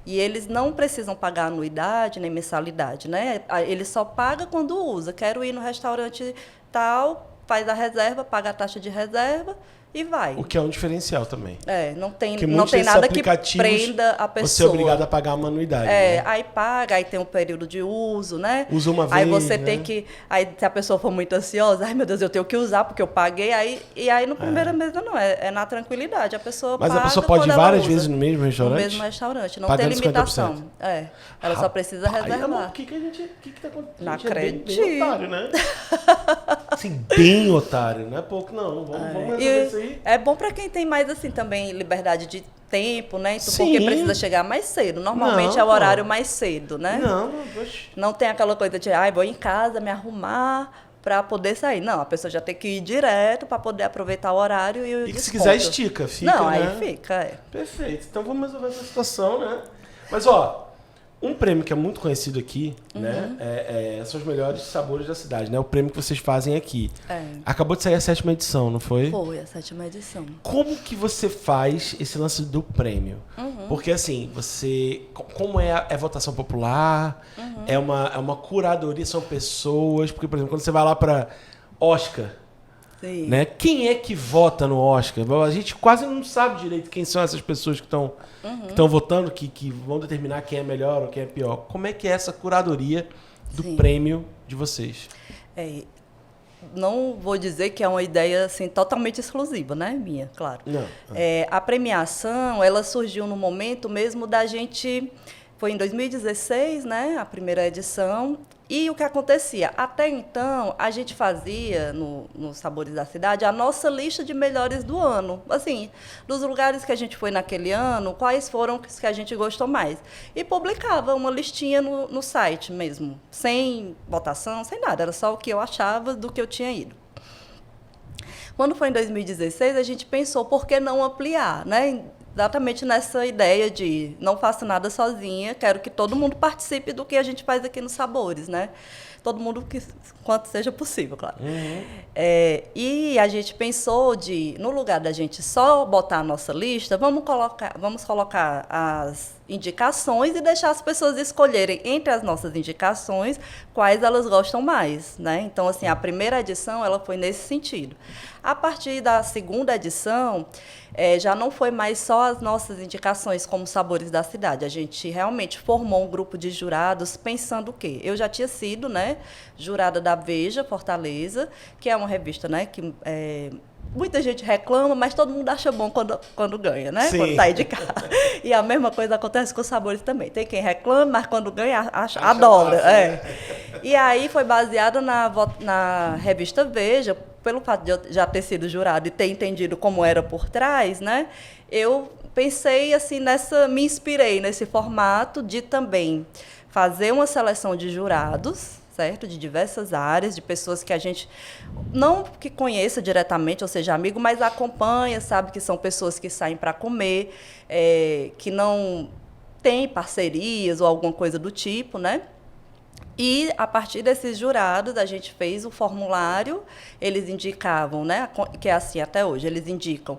E eles não precisam pagar anuidade nem mensalidade, né? Ele só paga quando usa. Quero ir no restaurante tal, faz a reserva, paga a taxa de reserva e vai. O que é um diferencial também. Não tem nada que prenda a pessoa. Você é obrigado a pagar uma anuidade. Né? Aí paga, aí tem um período de uso, né? Usa uma vez, aí você né? tem que... Aí se a pessoa for muito ansiosa, ai meu Deus, eu tenho que usar porque eu paguei, e aí no Primeira Mesa não, é na tranquilidade, a pessoa Mas paga. A pessoa pode ir várias vezes no mesmo restaurante? No mesmo restaurante, não pagando tem limitação. 50%. Ela só precisa reservar. O que tá acontecendo? Não acredito. Bem otário, né? Assim, bem otário, não é pouco não. Vamos resolver isso aí. É bom para quem tem mais, assim, também liberdade de tempo, né? Então, porque precisa chegar mais cedo. Normalmente é o horário mais cedo, né? Não tem aquela coisa de, vou em casa me arrumar para poder sair. Não, a pessoa já tem que ir direto para poder aproveitar o horário e o desconto. Se quiser estica, fica, Não, né? aí fica, Perfeito. Então vamos resolver essa situação, né? Mas, ó, um prêmio que é muito conhecido aqui, né? São os melhores sabores da cidade, né? O prêmio que vocês fazem aqui. Acabou de sair a 7ª edição, não foi? Foi, a 7ª edição. Como que você faz esse lance do prêmio? Porque, assim, como é a votação popular? É uma curadoria, são pessoas? Porque, por exemplo, quando você vai lá para Oscar, né? Quem é que vota no Oscar? A gente quase não sabe direito quem são essas pessoas que estão votando, que vão determinar quem é melhor ou quem é pior. Como é que é essa curadoria do prêmio de vocês? Não vou dizer que é uma ideia assim, totalmente exclusiva, né? Minha, claro. Não. A premiação, ela surgiu no momento mesmo da gente... Foi em 2016, né? A primeira edição. E o que acontecia? Até então, a gente fazia, no Sabores da Cidade, a nossa lista de melhores do ano. Assim, dos lugares que a gente foi naquele ano, quais foram os que a gente gostou mais. E publicava uma listinha no site mesmo, sem votação, sem nada. Era só o que eu achava do que eu tinha ido. Quando foi em 2016, a gente pensou, por que não ampliar, né? Exatamente nessa ideia de não faço nada sozinha, quero que todo mundo participe do que a gente faz aqui nos Sabores, né? Todo mundo, quanto seja possível, claro. E a gente pensou no lugar da gente só botar a nossa lista, vamos colocar as indicações e deixar as pessoas escolherem entre as nossas indicações quais elas gostam mais, né? Então, assim, a primeira edição ela foi nesse sentido. A partir da segunda edição, já não foi mais só as nossas indicações como Sabores da Cidade. A gente realmente formou um grupo de jurados pensando o quê? Eu já tinha sido, né, jurada da Veja Fortaleza, que é uma revista, né, que muita gente reclama, mas todo mundo acha bom quando ganha, né? Sim. Quando está indicado. E a mesma coisa acontece com os Sabores também. Tem quem reclama, mas quando ganha, adora. E aí foi baseada na revista Veja, pelo fato de eu já ter sido jurado e ter entendido como era por trás, né? Eu pensei assim me inspirei nesse formato de também fazer uma seleção de jurados, certo? De diversas áreas, de pessoas que a gente não que conheça diretamente, ou seja, amigo, mas acompanha, sabe que são pessoas que saem para comer, que não têm parcerias ou alguma coisa do tipo, né? E, a partir desses jurados, a gente fez o formulário, eles indicavam, né, que é assim até hoje, eles indicam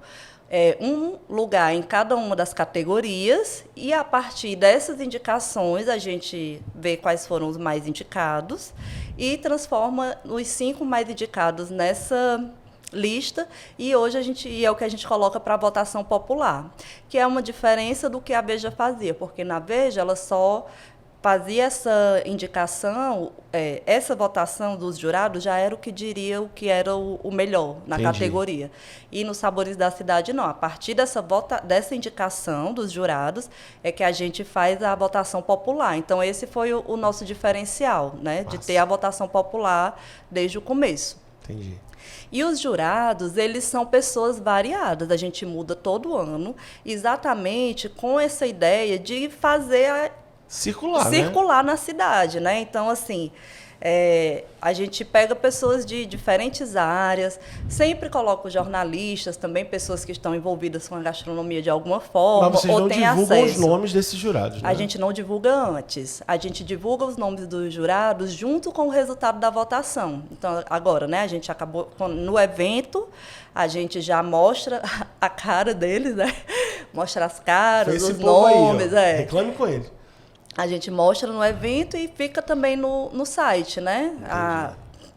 um lugar em cada uma das categorias e, a partir dessas indicações, a gente vê quais foram os mais indicados e transforma os 5 mais indicados nessa lista e hoje é o que a gente coloca para votação popular, que é uma diferença do que a Veja fazia, porque na Veja ela só fazia essa indicação, essa votação dos jurados já era o que diria o que era o melhor na categoria. E nos Sabores da Cidade, não. A partir dessa indicação dos jurados é que a gente faz a votação popular. Então, esse foi o nosso diferencial, né? Nossa. De ter a votação popular desde o começo. Entendi. E os jurados, eles são pessoas variadas. A gente muda todo ano, exatamente com essa ideia de fazer circular na cidade, né? Então, assim, a gente pega pessoas de diferentes áreas, sempre coloca os jornalistas, também pessoas que estão envolvidas com a gastronomia de alguma forma. Mas vocês não divulgam os nomes desses jurados, né? A gente não divulga antes. A gente divulga os nomes dos jurados junto com o resultado da votação. Então, agora, né? A gente acabou no evento, a gente já mostra a cara deles, né? Mostra as caras, os nomes. Aí, reclame com ele. A gente mostra no evento e fica também no site, né?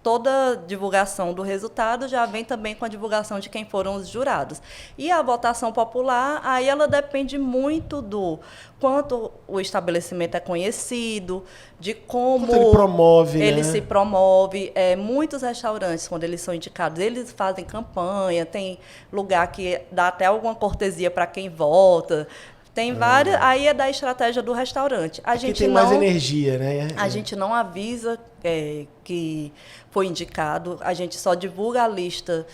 Toda divulgação do resultado já vem também com a divulgação de quem foram os jurados. E a votação popular, aí ela depende muito do quanto o estabelecimento é conhecido, de como ele promove, ele se promove. Muitos restaurantes, quando eles são indicados, eles fazem campanha, tem lugar que dá até alguma cortesia para quem vota. Tem várias, aí é da estratégia do restaurante. A gente tem mais energia, né? A gente não avisa que foi indicado, a gente só divulga a lista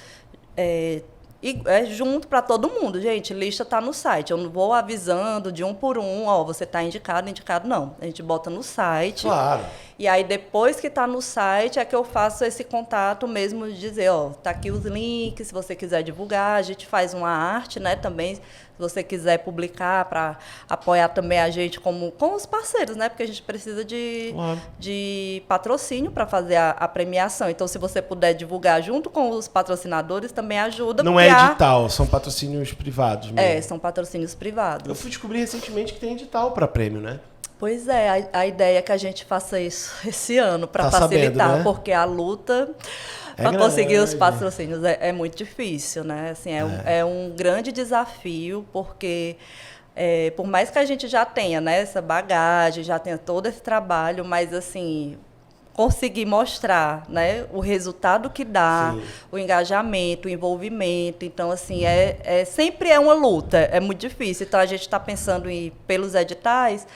junto para todo mundo. Gente, lista está no site, eu não vou avisando de um por um, você está indicado, não. A gente bota no site. Claro. E aí, depois que está no site, é que eu faço esse contato mesmo de dizer, tá aqui os links, se você quiser divulgar, a gente faz uma arte, né, também, se você quiser publicar para apoiar também a gente com os parceiros, né, porque a gente precisa de patrocínio para fazer a premiação. Então, se você puder divulgar junto com os patrocinadores, também ajuda. Não é edital, são patrocínios privados mesmo. São patrocínios privados. Eu fui descobrir recentemente que tem edital para prêmio, né? Pois é, a ideia é que a gente faça isso esse ano para facilitar, sabendo, né? Porque a luta para conseguir os patrocínios é muito difícil, né? Assim, é um grande desafio, porque por mais que a gente já tenha, né, essa bagagem, já tenha todo esse trabalho, mas assim, conseguir mostrar, né, o resultado que dá, sim, o engajamento, o envolvimento. Então, assim, sempre é uma luta, é muito difícil. Então, a gente está pensando pelos editais,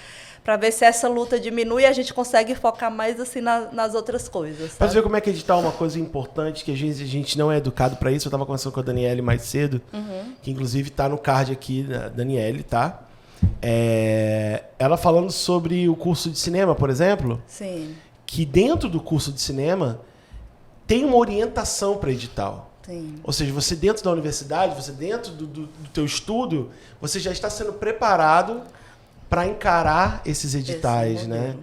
para ver se essa luta diminui e a gente consegue focar mais assim nas outras coisas. Para ver como é que editar uma coisa importante, que às vezes a gente não é educado para isso. Eu estava conversando com a Daniele mais cedo, que inclusive está no card aqui, da Daniele, tá? Ela falando sobre o curso de cinema, por exemplo. Sim. Que dentro do curso de cinema tem uma orientação para edital. Sim. Ou seja, você dentro da universidade, você dentro do teu estudo, você já está sendo preparado para encarar esses editais, né?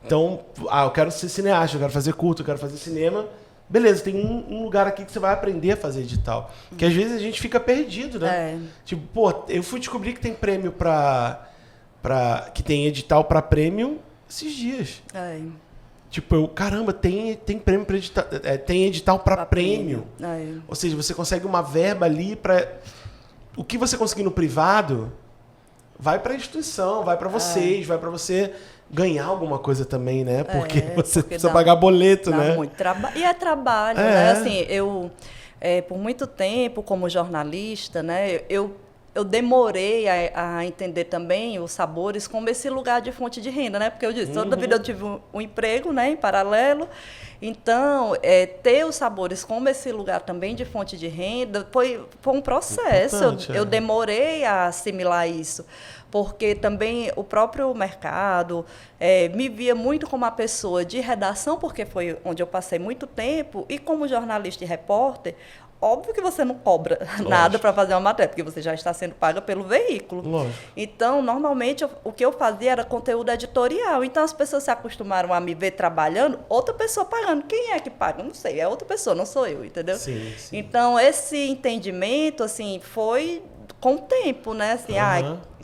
Então, eu quero ser cineasta, eu quero fazer curto, eu quero fazer cinema. Beleza, tem um lugar aqui que você vai aprender a fazer edital. Que às vezes a gente fica perdido, né? Tipo, pô, eu fui descobrir que tem prêmio que tem edital para prêmio esses dias. Tipo, caramba, tem prêmio para edital, tem edital para prêmio. Ou seja, você consegue uma verba ali para o que você conseguir no privado vai para a instituição, vai para vocês, vai para você ganhar alguma coisa também, né? Porque você precisa pagar boleto, né? Muito trabalho. E é trabalho, né? Assim, eu por muito tempo como jornalista, né? Eu demorei a entender também os sabores como esse lugar de fonte de renda, né? Porque eu disse, toda a vida eu tive um emprego, né, em paralelo. Então, ter os sabores como esse lugar também de fonte de renda foi um processo. Eu demorei a assimilar isso, porque também o próprio mercado me via muito como uma pessoa de redação, porque foi onde eu passei muito tempo, e como jornalista e repórter. Óbvio que você não cobra nada para fazer uma matéria, porque você já está sendo paga pelo veículo. Lógico. Então, normalmente, o que eu fazia era conteúdo editorial. Então, as pessoas se acostumaram a me ver trabalhando, outra pessoa pagando. Quem é que paga? Não sei, é outra pessoa, não sou eu, entendeu? Sim. Então, esse entendimento, assim, foi com o tempo, né? Assim,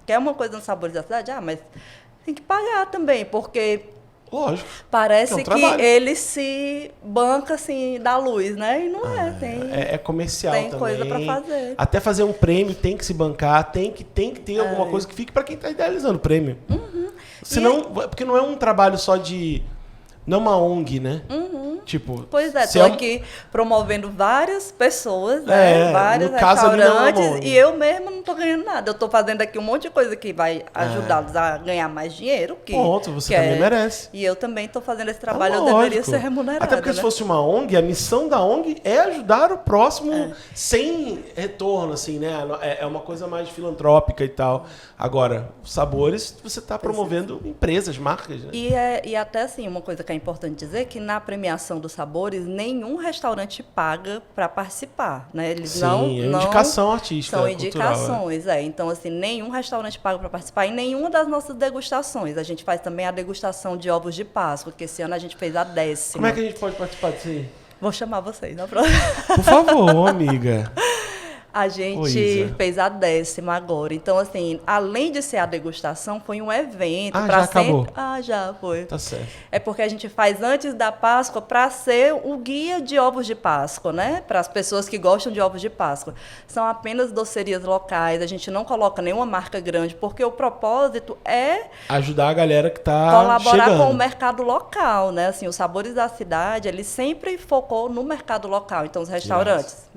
quer uma coisa no Sabores da Cidade? Mas tem que pagar também, porque... Lógico. Parece que ele se banca assim da luz, né? E não é comercial tem também. Tem coisa para fazer. Até fazer um prêmio tem que se bancar, tem que ter alguma coisa que fique para quem está idealizando o prêmio. Senão, porque não é um trabalho só de... Não é uma ONG, né? Tipo, pois estou aqui promovendo várias pessoas, né? Vários no caso, restaurantes, e eu mesma não estou ganhando nada. Eu estou fazendo aqui um monte de coisa que vai ajudá-los a ganhar mais dinheiro. Ponto, você também merece. E eu também estou fazendo esse trabalho, eu deveria ser remunerada. Até porque se fosse uma ONG, a missão da ONG é ajudar o próximo sem retorno, assim, né? É uma coisa mais filantrópica e tal. Agora, os sabores, você está promovendo empresas, marcas, né? E até assim, uma coisa que é importante dizer, que na premiação dos sabores, nenhum restaurante paga para participar, né? Eles não indicação artística, são cultural, indicações, Então, assim, nenhum restaurante paga para participar em nenhuma das nossas degustações. A gente faz também a degustação de ovos de Páscoa, que esse ano a gente fez a 10ª. Como é que a gente pode participar disso aí? Vou chamar vocês na próxima. Por favor, amiga. A gente fez a 10ª agora. Então, assim, além de ser a degustação, foi um evento. Já acabou? Já foi. Tá certo. É porque a gente faz antes da Páscoa para ser o guia de ovos de Páscoa, né? Para as pessoas que gostam de ovos de Páscoa. São apenas docerias locais, a gente não coloca nenhuma marca grande, porque o propósito é... ajudar a galera que está colaborar chegando com o mercado local, né? Assim, os Sabores da Cidade, ele sempre focou no mercado local. Então, os restaurantes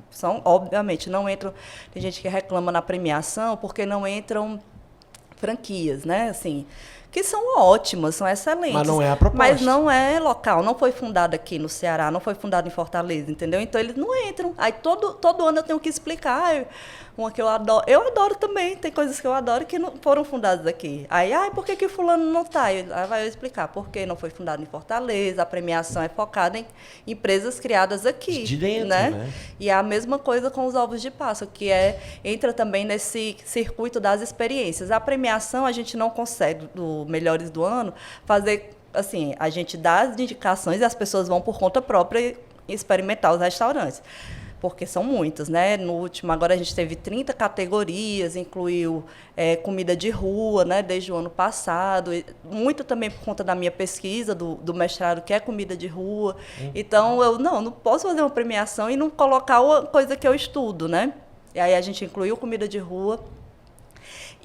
obviamente, não entram... Tem gente que reclama na premiação porque não entram franquias, né? Assim, que são ótimas, são excelentes. Mas não é a proposta. Mas não é local, não foi fundado aqui no Ceará, não foi fundado em Fortaleza, entendeu? Então, eles não entram. Aí, todo ano eu tenho que explicar. Uma que eu adoro também, tem coisas que eu adoro que não foram fundadas aqui. Aí, por que o fulano não está? Aí vai eu explicar por que não foi fundado em Fortaleza, a premiação é focada em empresas criadas aqui. De dentro, né? E é a mesma coisa com os ovos de Páscoa, que entra também nesse circuito das experiências. A premiação, a gente não consegue, do Melhores do Ano, fazer, assim, a gente dá as indicações e as pessoas vão por conta própria experimentar os restaurantes. Porque são muitas, né? No último, agora a gente teve 30 categorias, incluiu comida de rua, né? Desde o ano passado. Muito também por conta da minha pesquisa do mestrado, que é comida de rua. Então, eu não posso fazer uma premiação e não colocar uma coisa que eu estudo, né? E aí a gente incluiu comida de rua.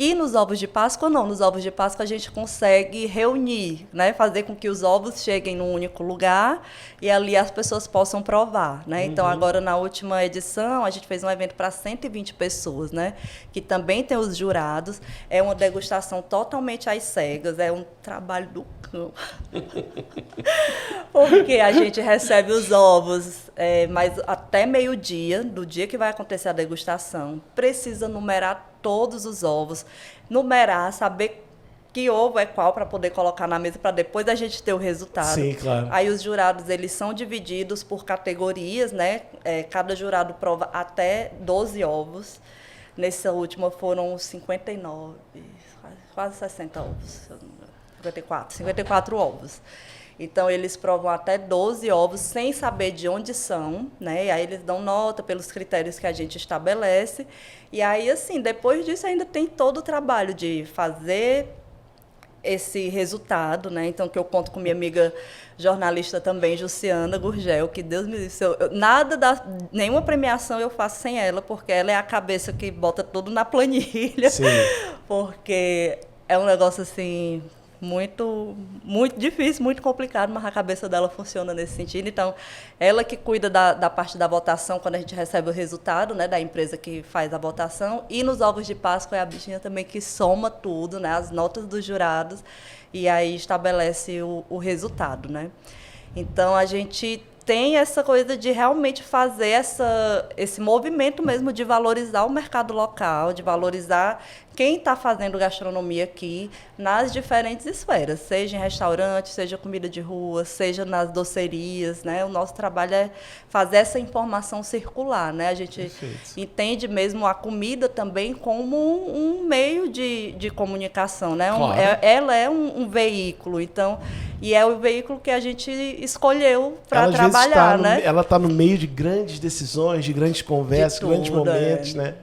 E nos ovos de Páscoa, não. Nos ovos de Páscoa, a gente consegue reunir, né? Fazer com que os ovos cheguem num único lugar e ali as pessoas possam provar, né? Então, agora, na última edição, a gente fez um evento para 120 pessoas, né? Que também tem os jurados. É uma degustação totalmente às cegas. É um trabalho do cão. Porque a gente recebe os ovos, mas até meio-dia, do dia que vai acontecer a degustação, precisa numerar todos os ovos, numerar, saber que ovo é qual para poder colocar na mesa para depois a gente ter o resultado. Sim, claro. Aí os jurados, eles são divididos por categorias, né? Cada jurado prova até 12 ovos. Nessa última foram 59, quase 60 ovos. 54 ovos. Então, eles provam até 12 ovos sem saber de onde são, né? E aí eles dão nota pelos critérios que a gente estabelece. E aí, assim, depois disso ainda tem todo o trabalho de fazer esse resultado, né? Então, que eu conto com minha amiga jornalista também, Jussiana Gurgel, que Deus me disse, nenhuma premiação eu faço sem ela, porque ela é a cabeça que bota tudo na planilha. Sim. Porque é um negócio, assim, muito, muito difícil, muito complicado, mas a cabeça dela funciona nesse sentido. Então, ela que cuida da parte da votação quando a gente recebe o resultado, né, da empresa que faz a votação. E nos ovos de Páscoa é a bichinha também que soma tudo, né, as notas dos jurados, e aí estabelece o resultado, né. Então, a gente tem essa coisa de realmente fazer esse movimento mesmo de valorizar o mercado local, de valorizar quem está fazendo gastronomia aqui nas diferentes esferas, seja em restaurante, seja comida de rua, seja nas docerias, né? O nosso trabalho é fazer essa informação circular, né? A gente entende mesmo a comida também como um meio de comunicação, né? Claro. Ela é um veículo, então, e é o veículo que a gente escolheu para trabalhar, né? Ela está no meio de grandes decisões, de grandes conversas, grandes momentos, né?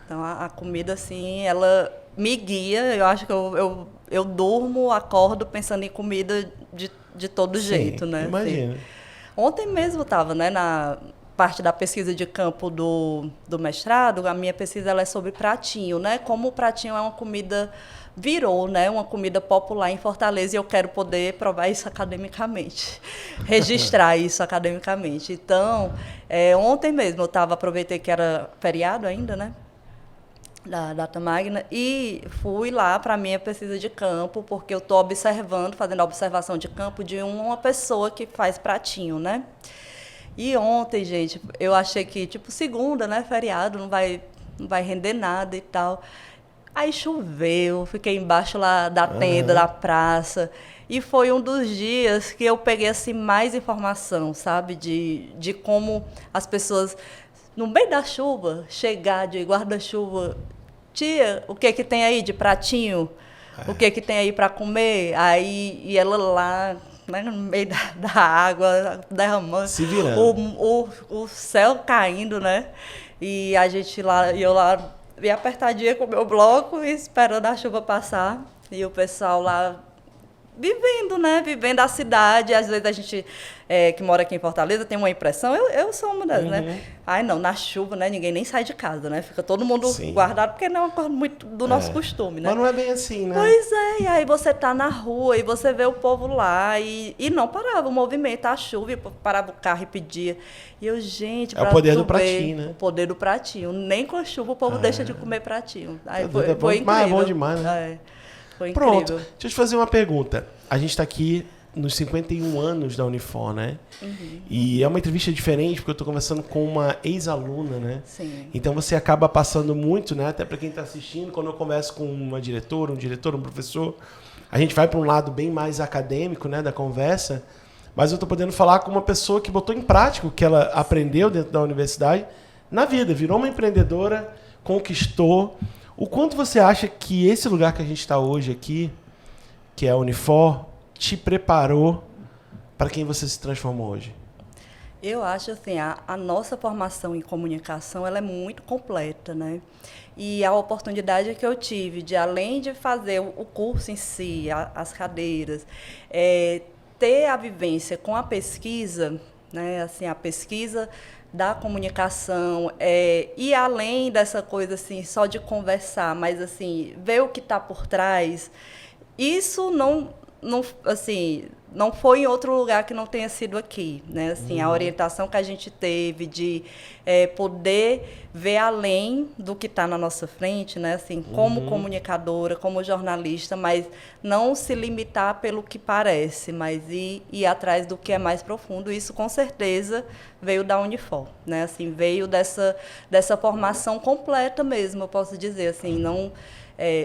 Então, a comida, assim, ela me guia. Eu acho que eu durmo, acordo pensando em comida de todo jeito, né? Imagina. Assim. Ontem mesmo estava, né, na parte da pesquisa de campo do mestrado. A minha pesquisa ela é sobre pratinho, né? Como o pratinho é uma comida virou, né, uma comida popular em Fortaleza, e eu quero poder provar isso academicamente, registrar isso academicamente. Então, ontem mesmo eu aproveitei que era feriado ainda, né, da data magna, e fui lá para a minha pesquisa de campo, porque eu estou observando, fazendo a observação de campo de uma pessoa que faz pratinho, né. E ontem, gente, eu achei que, tipo, segunda, né, feriado, não vai render nada e tal. Aí choveu, fiquei embaixo lá da tenda, da praça. E foi um dos dias que eu peguei assim, mais informação, sabe? De como as pessoas, no meio da chuva, chegar de guarda-chuva. Tia, o que tem aí de pratinho? O que tem aí para comer? Aí, e ela lá, né, no meio da água, derramando. Se virando. O céu caindo, né? E a gente lá, e eu lá, bem apertadinha com o meu bloco, esperando a chuva passar. E o pessoal lá vivendo, né? Vivendo a cidade. Às vezes a gente que mora aqui em Fortaleza tem uma impressão, eu sou uma das, né? Ai, não, na chuva, né? Ninguém nem sai de casa, né? Fica todo mundo guardado, porque não é uma coisa muito do nosso costume, né? Mas não é bem assim, né? Pois é, e aí você tá na rua e você vê o povo lá e não parava o movimento, a chuva, e parava o carro e pedia. E eu, gente, é o poder do pratinho, né? O poder do pratinho. Nem com a chuva o povo deixa de comer pratinho. Aí foi incrível. Mas é bom demais, né? Foi incrível. Pronto, deixa eu te fazer uma pergunta. A gente está aqui nos 51 anos da Unifor, né? E é uma entrevista diferente, porque eu estou conversando com uma ex-aluna, né? Sim. Então você acaba passando muito, né? Até para quem está assistindo, quando eu converso com uma diretora, um diretor, um professor, a gente vai para um lado bem mais acadêmico, né, da conversa, mas eu estou podendo falar com uma pessoa que botou em prática o que ela aprendeu dentro da universidade na vida, virou uma empreendedora, conquistou. O quanto você acha que esse lugar que a gente está hoje aqui, que é a Unifor, te preparou para quem você se transformou hoje? Eu acho assim, a nossa formação em comunicação ela é muito completa, né? E a oportunidade que eu tive de, além de fazer o curso em si, as cadeiras, ter a vivência com a pesquisa, né? Assim, a pesquisa da comunicação, e além dessa coisa assim, só de conversar, mas assim, ver o que está por trás, isso assim, não foi em outro lugar que não tenha sido aqui, né? Assim, a orientação que a gente teve de poder ver além do que está na nossa frente, né? Assim, como comunicadora, como jornalista, mas não se limitar pelo que parece, mas ir atrás do que é mais profundo. Isso, com certeza, veio da Unifor, né? Assim, veio dessa formação completa mesmo, eu posso dizer, assim, não...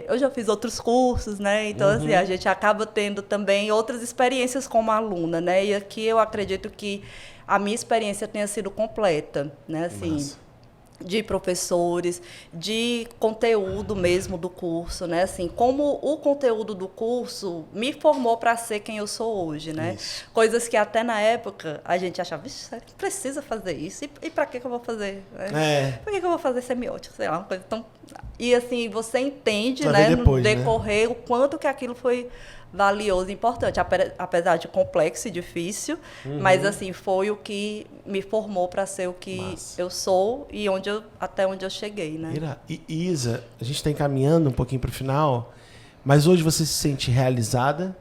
eu já fiz outros cursos, né? Então, assim, a gente acaba tendo também outras experiências como aluna, né? E aqui eu acredito que a minha experiência tenha sido completa, né? Assim, de professores, de conteúdo mesmo do curso, né? Assim, como o conteúdo do curso me formou para ser quem eu sou hoje, né? Isso. Coisas que até na época a gente achava, precisa fazer isso, e para que eu vou fazer? Para que eu vou fazer semiótica? Sei lá, uma coisa tão... E assim, você entende, né, depois, no decorrer, né, o quanto que aquilo foi valioso e importante, apesar de complexo e difícil, mas assim, foi o que me formou para ser o que eu sou e até onde eu cheguei, né? E Isa, a gente está encaminhando um pouquinho para o final, mas hoje você se sente realizada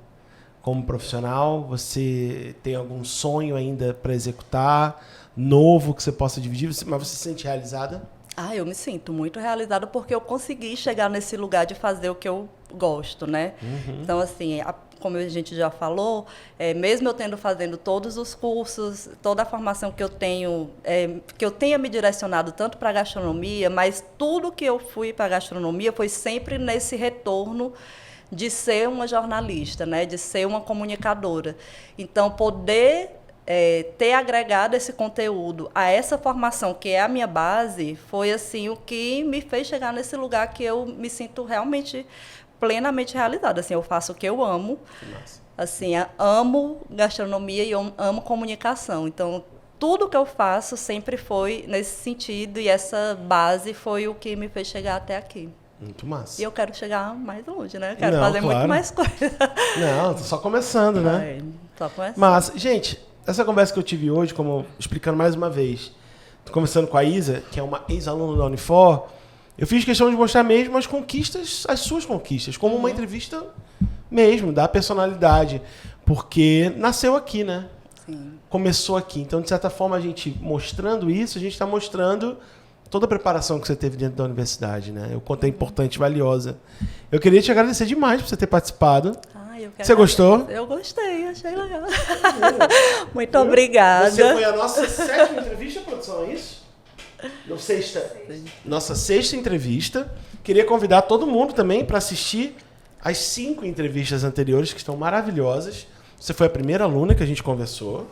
como profissional? Você tem algum sonho ainda para executar, novo, que você possa dividir, mas você se sente realizada? Eu me sinto muito realizada porque eu consegui chegar nesse lugar de fazer o que eu gosto, né? Então, assim, como a gente já falou, mesmo eu fazendo todos os cursos, toda a formação que eu tenho, que eu tenha me direcionado tanto para a gastronomia, mas tudo que eu fui para a gastronomia foi sempre nesse retorno de ser uma jornalista, né? De ser uma comunicadora. Então, poder... ter agregado esse conteúdo a essa formação, que é a minha base, foi assim o que me fez chegar nesse lugar que eu me sinto realmente plenamente realizada. Assim, eu faço o que eu amo, assim, amo gastronomia e eu amo comunicação. Então, tudo que eu faço sempre foi nesse sentido e essa base foi o que me fez chegar até aqui. Muito massa. E eu quero chegar mais longe, né? Quero fazer muito mais coisa. Não, tô só começando, né? Só começando. Mas, gente... Essa conversa que eu tive hoje, como explicando mais uma vez, tô conversando com a Isa, que é uma ex-aluna da Unifor, eu fiz questão de mostrar mesmo as conquistas, as suas conquistas, como uma entrevista mesmo, da personalidade, porque nasceu aqui, né? Sim. Começou aqui. Então, de certa forma, a gente mostrando isso, a gente está mostrando toda a preparação que você teve dentro da universidade, né? O quanto é importante e valiosa. Eu queria te agradecer demais por você ter participado. Você gostou? Eu gostei, achei legal. Muito obrigada. Você foi a nossa 7ª entrevista, produção, é isso? Nossa 6ª entrevista. Queria convidar todo mundo também para assistir as 5 entrevistas anteriores, que estão maravilhosas. Você foi a primeira aluna que a gente conversou.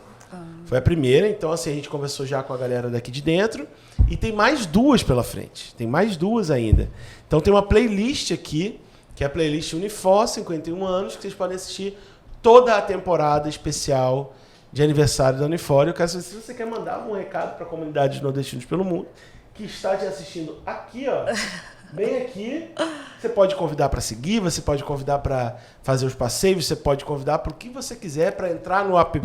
Foi a primeira, então assim, a gente conversou já com a galera daqui de dentro. E tem mais 2 pela frente. Tem mais 2 ainda. Então tem uma playlist aqui, que é a playlist Unifor, 51 anos, que vocês podem assistir toda a temporada especial de aniversário da Unifor. Eu quero saber se você quer mandar um recado para a comunidade de nordestinos pelo mundo, que está te assistindo aqui, ó, bem aqui. Você pode convidar para seguir, você pode convidar para fazer os passeios, você pode convidar para o que você quiser, para entrar no app.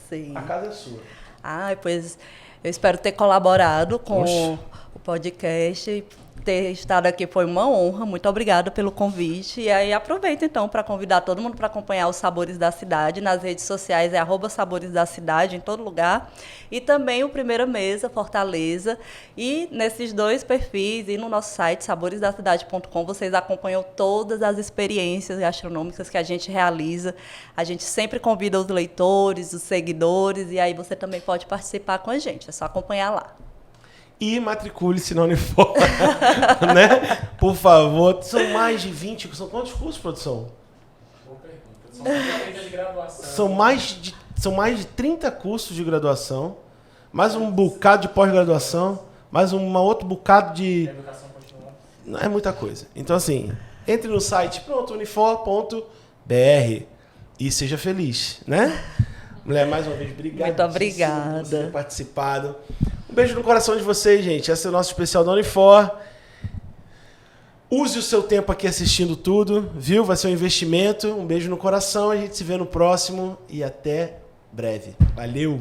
Sim. A casa é sua. Pois eu espero ter colaborado com o podcast. Ter estado aqui foi uma honra, muito obrigada pelo convite. E aí aproveito então para convidar todo mundo para acompanhar os Sabores da Cidade. Nas redes sociais é @Sabores da Cidade, em todo lugar. E também o Primeira Mesa, Fortaleza. E nesses 2 perfis e no nosso site, saboresdacidade.com, vocês acompanham todas as experiências gastronômicas que a gente realiza. A gente sempre convida os leitores, os seguidores, e aí você também pode participar com a gente. É só acompanhar lá. E matricule-se na Unifor, né? Por favor. São mais de 20... São quantos cursos, produção? Boa pergunta. São 30 de graduação. São mais de 30 cursos de graduação, mais um bocado de pós-graduação, mais outro bocado de... Educação continuada. É muita coisa. Então, assim, entre no site unifor.br e seja feliz, né? Mulher, mais uma vez, obrigado. Muito obrigada. Por você ter participado. Um beijo no coração de vocês, gente. Esse é o nosso especial da Unifor. Use o seu tempo aqui assistindo tudo, viu? Vai ser um investimento. Um beijo no coração. A gente se vê no próximo e até breve. Valeu!